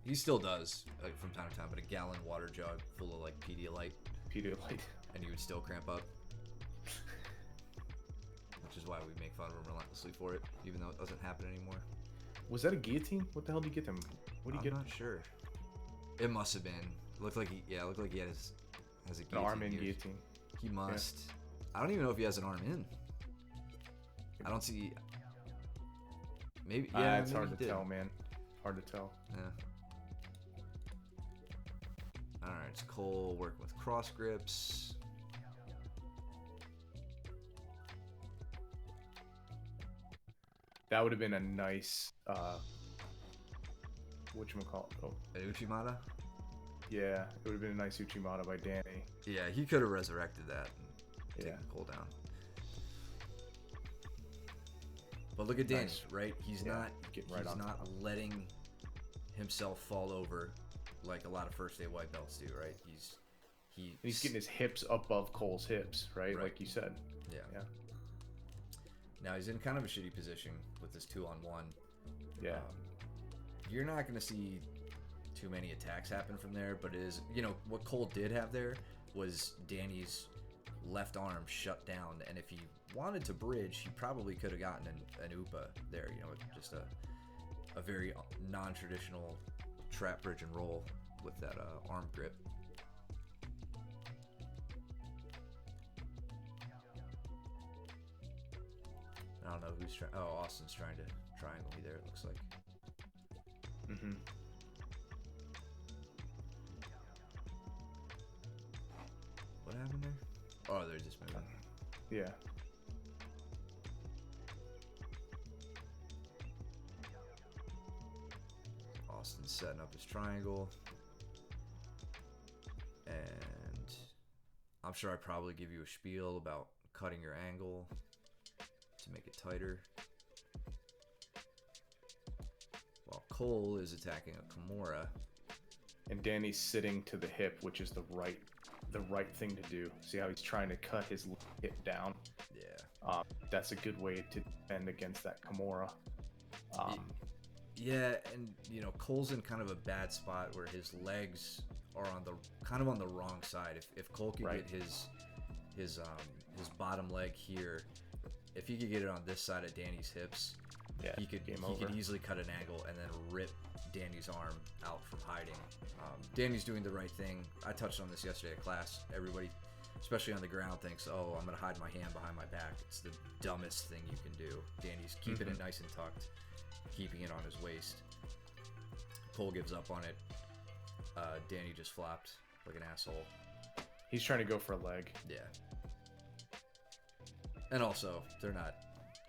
Speaker 2: He still does from time to time, but a gallon water jug full of like Pedialyte, and he would still cramp up. Which is why we make fun of him relentlessly for it, even though it doesn't happen anymore.
Speaker 1: Was that a guillotine? What the hell did he get them? What did he get?
Speaker 2: I'm not sure. It must have been. Looked like he had has a guillotine.
Speaker 1: An arm in
Speaker 2: here.
Speaker 1: guillotine.
Speaker 2: He must. Yeah. I don't even know if he has an arm in. I don't see. Maybe. Yeah,
Speaker 1: it's hard to tell, man. Hard to tell.
Speaker 2: Yeah. All right, it's Cole working with cross grips.
Speaker 1: That would have been a nice, whatchamacallit? Oh.
Speaker 2: An Uchimata?
Speaker 1: Yeah, it would have been a nice Uchimata by Danny.
Speaker 2: Yeah, he could have resurrected that and taken Cole down. But look at Danny, right? He's not letting himself fall over like a lot of first day white belts do, right? He's
Speaker 1: getting his hips above Cole's hips, right? Like you said.
Speaker 2: Yeah.
Speaker 1: Yeah.
Speaker 2: Now he's in kind of a shitty position with this 2-on-1.
Speaker 1: Yeah.
Speaker 2: You're not going to see too many attacks happen from there, but it is, what Cole did have there was Danny's left arm shut down, and if he wanted to bridge, he probably could have gotten an Upa there, just a very non-traditional trap bridge and roll with that arm grip. I don't know who's trying. Oh, Austin's trying to triangle me there, it looks like.
Speaker 1: Mm-hmm.
Speaker 2: What happened there? Oh, they're just moving.
Speaker 1: Yeah.
Speaker 2: Austin's setting up his triangle. And I'm sure I probably give you a spiel about cutting your angle to make it tighter. While Cole is attacking a Kimura.
Speaker 1: And Danny's sitting to the hip, which is the right thing to do. See how he's trying to cut his hip down?
Speaker 2: Yeah.
Speaker 1: That's a good way to defend against that Kimura.
Speaker 2: Yeah, and Cole's in kind of a bad spot where his legs are on the wrong side. If Cole could get his bottom leg here, if he could get it on this side of Danny's hips, he could easily cut an angle and then rip Danny's arm out from hiding. Danny's doing the right thing. I touched on this yesterday at class. Everybody, especially on the ground, thinks, "Oh, I'm gonna hide my hand behind my back." It's the dumbest thing you can do. Danny's keeping it nice and tucked, keeping it on his waist. Cole gives up on it. Danny just flopped like an asshole.
Speaker 1: He's trying to go for a leg.
Speaker 2: Yeah. And also, they're not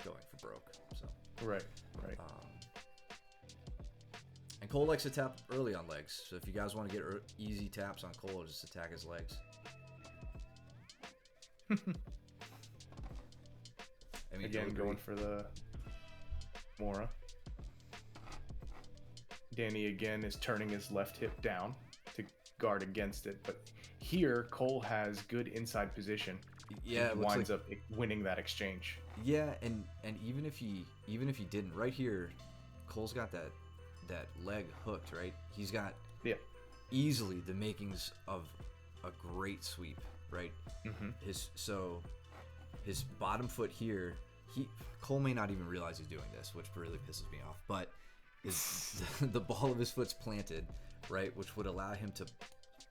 Speaker 2: going for broke. So.
Speaker 1: Right.
Speaker 2: And Cole likes to tap early on legs. So if you guys want to get easy taps on Cole, just attack his legs.
Speaker 1: Again, going for the Mora. Danny again is turning his left hip down to guard against it, but here Cole has good inside position.
Speaker 2: Yeah,
Speaker 1: he winds up winning that exchange.
Speaker 2: Yeah, and even if he didn't, right here, Cole's got that leg hooked, right? He's got easily the makings of a great sweep, right?
Speaker 1: Mm-hmm.
Speaker 2: His bottom foot here, Cole may not even realize he's doing this, which really pisses me off, but the ball of his foot's planted, right, which would allow him to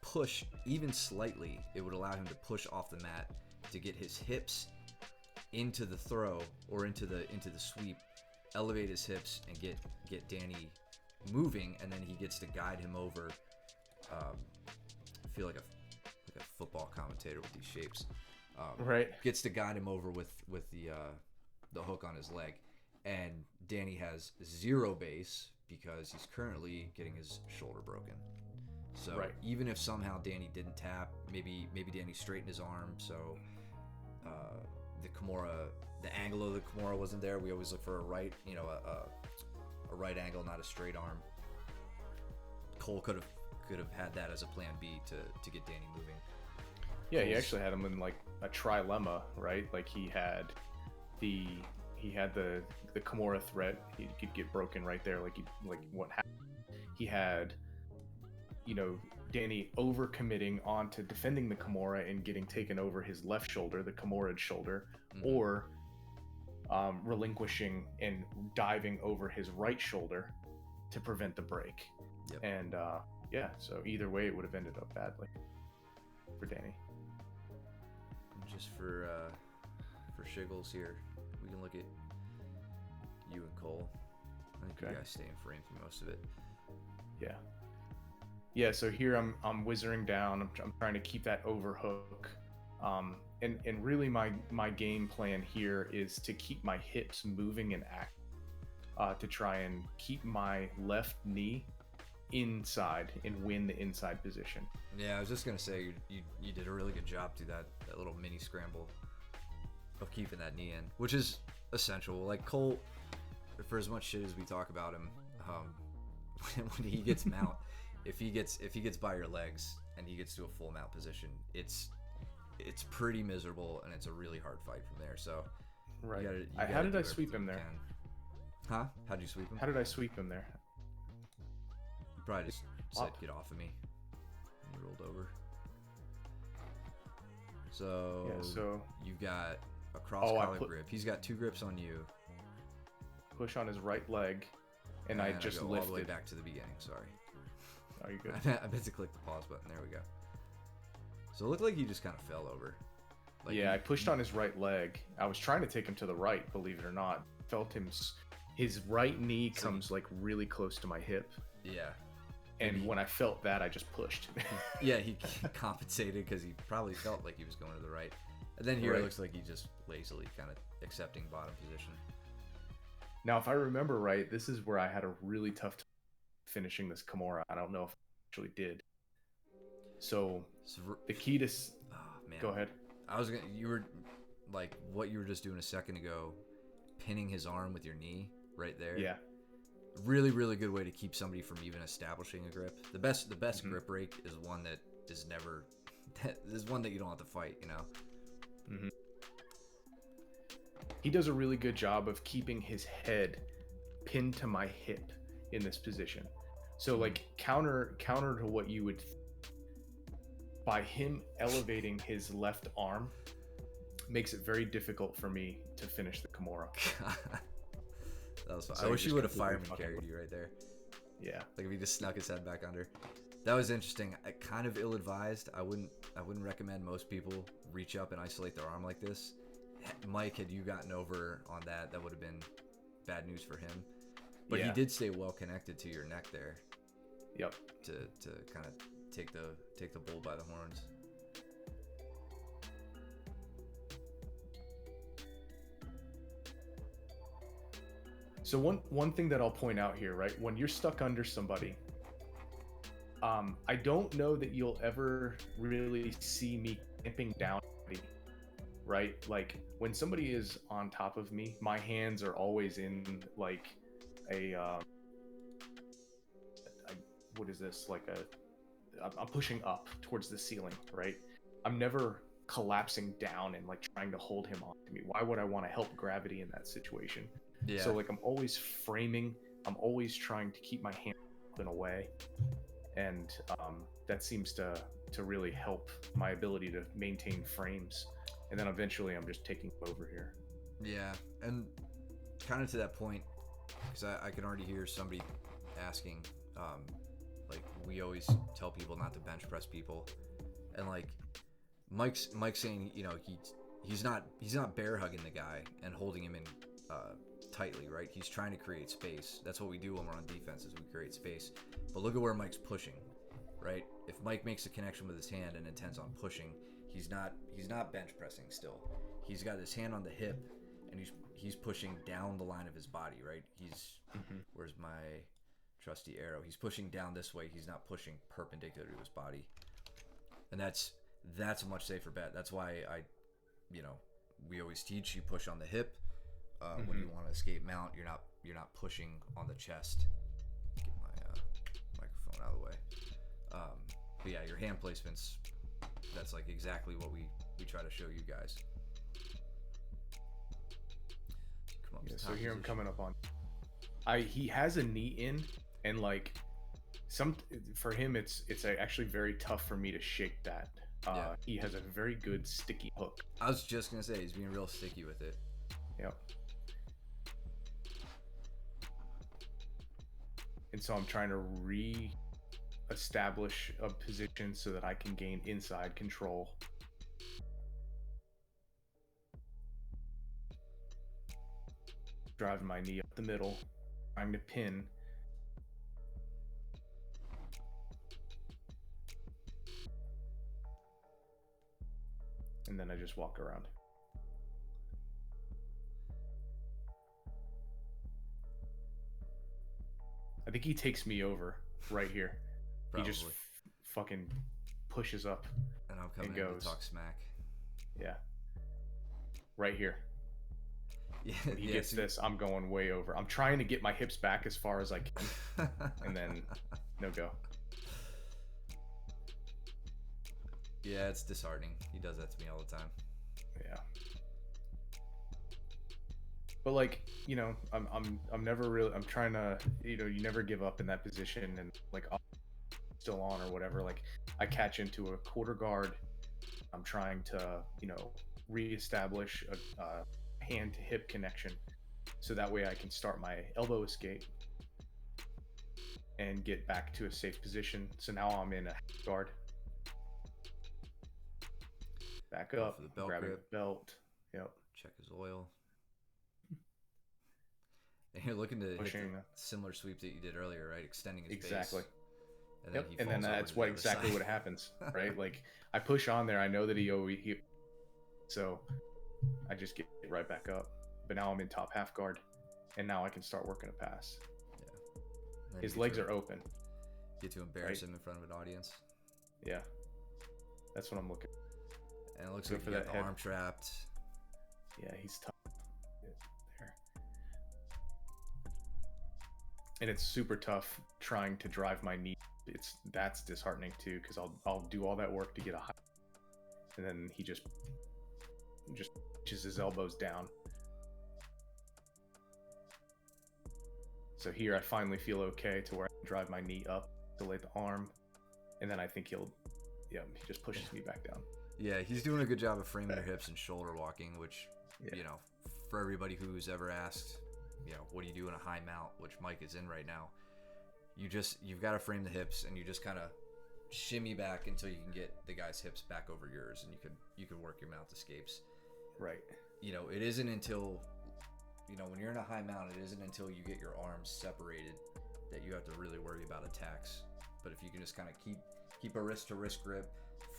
Speaker 2: push even slightly. It would allow him to push off the mat to get his hips into the throw or into the sweep, elevate his hips and get Danny moving, and then he gets to guide him over. I feel like a football commentator with these shapes. Gets to guide him over with the hook on his leg, and Danny has zero base because he's currently getting his shoulder broken. So even if somehow Danny didn't tap, maybe Danny straightened his arm, so the Kimura, the angle of the Kimura wasn't there. We always look for a right right angle, not a straight arm. Cole could have had that as a plan B to get Danny moving.
Speaker 1: Yeah, he actually had him in like a trilemma, right? Like he had the Kimura threat. He could get broken right there. Like what happened? He had Danny overcommitting onto defending the Kimura and getting taken over his left shoulder, the Kimura's shoulder, or relinquishing and diving over his right shoulder to prevent the break.
Speaker 2: Yep.
Speaker 1: And so either way, it would have ended up badly for Danny.
Speaker 2: Just for shiggles here, we can look at you and Cole. I think you guys stay in frame through most of it.
Speaker 1: Yeah. So here I'm whizzing down. I'm trying to keep that overhook. And really my game plan here is to keep my hips moving and active, to try and keep my left knee inside and win the inside position.
Speaker 2: Yeah, I was just gonna say you did a really good job through that little mini scramble of keeping that knee in, which is essential. Like Cole, for as much shit as we talk about him, when he gets mount, if he gets by your legs and he gets to a full mount position, it's pretty miserable and it's a really hard fight from there. So
Speaker 1: right.
Speaker 2: You
Speaker 1: how did I sweep him there?
Speaker 2: Huh? How'd you sweep him?
Speaker 1: How did I sweep him there?
Speaker 2: You probably just said get off of me. And you rolled over. So you got a cross collar grip. He's got 2 grips on you.
Speaker 1: Push on his right leg, and I just
Speaker 2: go
Speaker 1: lifted.
Speaker 2: all the way back to the beginning. Sorry.
Speaker 1: Oh, you're good.
Speaker 2: I meant to click the pause button. There we go. So it looked like he just kind of fell over. Like
Speaker 1: I pushed on his right leg. I was trying to take him to the right, believe it or not. Felt his right knee comes like really close to my hip.
Speaker 2: Yeah.
Speaker 1: And when I felt that, I just pushed.
Speaker 2: Yeah, he compensated because he probably felt like he was going to the right. And then here it looks like he just lazily kind of accepting bottom position.
Speaker 1: Now, if I remember right, this is where I had a really tough time finishing this Kimura. I don't know if I actually did. So the key to...
Speaker 2: Oh, man.
Speaker 1: Go ahead.
Speaker 2: You were like what you were just doing a second ago, pinning his arm with your knee right there.
Speaker 1: Yeah.
Speaker 2: Really, really good way to keep somebody from even establishing a grip. The best grip break is one that is never... is one that you don't have to fight, you know?
Speaker 1: Mm-hmm. He does a really good job of keeping his head pinned to my hip in this position. So like counter to what you would by him elevating his left arm makes it very difficult for me to finish the Kimura.
Speaker 2: That was fun.
Speaker 1: So
Speaker 2: I wish you would have fireman carried you right there.
Speaker 1: Yeah.
Speaker 2: Like if he just snuck his head back under. That was interesting. Kind of ill-advised. I wouldn't recommend most people reach up and isolate their arm like this. Mike, had you gotten over on that would have been bad news for him. But he did stay well connected to your neck there.
Speaker 1: Yep.
Speaker 2: To kind of take the bull by the horns.
Speaker 1: So one thing that I'll point out here, right? When you're stuck under somebody, I don't know that you'll ever really see me clamping down, right? Like when somebody is on top of me, my hands are always in like what is this? Like I'm pushing up towards the ceiling, right? I'm never collapsing down and like trying to hold him onto me. Why would I want to help gravity in that situation?
Speaker 2: Yeah.
Speaker 1: So like I'm always framing. I'm always trying to keep my hand up and away, and that seems to really help my ability to maintain frames. And then eventually I'm just taking over here.
Speaker 2: Yeah, and kind of to that point, because I can already hear somebody asking, like we always tell people not to bench press people, and like Mike's saying, you know, he's not bear hugging the guy and holding him in tightly, right? He's trying to create space. That's what we do when we're on defense, is we create space. But look at where Mike's pushing, right? If Mike makes a connection with his hand and intends on pushing, he's not bench pressing still. He's got his hand on the hip and he's pushing down the line of his body, right? Where's my trusty arrow? He's pushing down this way. He's not pushing perpendicular to his body. And that's a much safer bet. That's why we always teach you push on the hip. When you want to escape mount, you're not pushing on the chest. Get my microphone out of the way. But yeah, your hand placements, that's like exactly what we try to show you guys. Come up
Speaker 1: so here I'm coming up on. He has a knee in, and like some for him it's actually very tough for me to shake that.
Speaker 2: Yeah.
Speaker 1: He has a very good sticky hook.
Speaker 2: I was just gonna say he's being real sticky with it.
Speaker 1: Yep. And so I'm trying to re-establish a position so that I can gain inside control. Driving my knee up the middle, trying to pin. And then I just walk around. I think he takes me over right here.
Speaker 2: Probably.
Speaker 1: He just fucking pushes up
Speaker 2: And I'm coming
Speaker 1: and
Speaker 2: in
Speaker 1: goes.
Speaker 2: to talk smack.
Speaker 1: Yeah. Right here.
Speaker 2: Yeah,
Speaker 1: When he gets this, I'm going way over. I'm trying to get my hips back as far as I can. And then no go.
Speaker 2: Yeah, it's disheartening. He does that to me all the time.
Speaker 1: Yeah. But like, you know, I'm never really, I'm trying to, you know, you never give up in that position, and like I'm still on or whatever. Like I catch into a quarter guard. I'm trying to, you know, reestablish a hand to hip connection, so that way I can start my elbow escape and get back to a safe position. So now I'm in a guard. Back
Speaker 2: Go
Speaker 1: up,
Speaker 2: for the belt
Speaker 1: grabbing
Speaker 2: grip.
Speaker 1: the belt. Yep.
Speaker 2: Check his oil. And you're looking to hit
Speaker 1: Pushing.
Speaker 2: the similar sweep that you did earlier, right? Extending his
Speaker 1: Exactly.
Speaker 2: base. And then
Speaker 1: Yep.
Speaker 2: he
Speaker 1: And then
Speaker 2: falls over
Speaker 1: that's
Speaker 2: to the
Speaker 1: what
Speaker 2: other
Speaker 1: exactly
Speaker 2: side.
Speaker 1: what happens, right? Like I push on there. I know that he so I just get right back up. But now I'm in top half guard, and now I can start working a pass.
Speaker 2: Then
Speaker 1: His
Speaker 2: you
Speaker 1: legs
Speaker 2: get
Speaker 1: are open.
Speaker 2: Get to embarrass
Speaker 1: right?
Speaker 2: him in front of an audience.
Speaker 1: Yeah. That's what I'm looking.
Speaker 2: And it looks
Speaker 1: Go
Speaker 2: like
Speaker 1: for
Speaker 2: you got
Speaker 1: that
Speaker 2: the
Speaker 1: head.
Speaker 2: arm trapped.
Speaker 1: Yeah, he's tough. There. And it's super tough trying to drive my knee. That's disheartening too, because I'll do all that work to get a high, and then he just pushes his elbows down. So here I finally feel okay to where I can drive my knee up to lay the arm, and then I think he just pushes me back down.
Speaker 2: Yeah, he's doing a good job of framing your hips and shoulder walking, which,
Speaker 1: Yeah.
Speaker 2: you know, for everybody who's ever asked, you know, what do you do in a high mount, which Mike is in right now, you've got to frame the hips, and you just kind of shimmy back until you can get the guy's hips back over yours, and you can work your mount escapes.
Speaker 1: Right.
Speaker 2: You know, it isn't until, you know, when you're in a high mount, it isn't until you get your arms separated that you have to really worry about attacks. But if you can just kind of keep a wrist to wrist grip,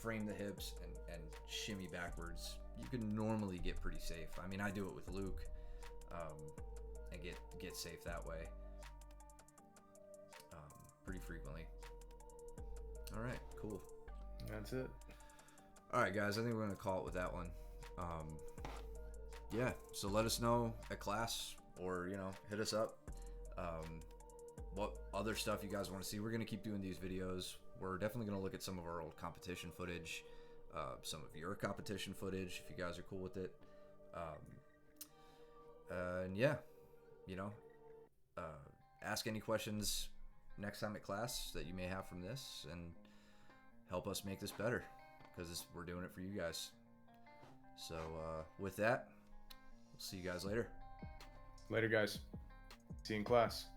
Speaker 2: frame the hips, and shimmy backwards, you can normally get pretty safe. I mean, I do it with Luke, and get safe that way pretty frequently. All right, cool.
Speaker 1: That's it.
Speaker 2: All right, guys, I think we're gonna call it with that one. Yeah, so let us know at class, or, you know, hit us up what other stuff you guys want to see. We're gonna keep doing these videos. We're definitely gonna look at some of our old competition footage, some of your competition footage, if you guys are cool with it. And yeah, you know, ask any questions next time at class that you may have from this, and help us make this better, because we're doing it for you guys. So with that, we'll see you guys later.
Speaker 1: Later, guys. See you in class.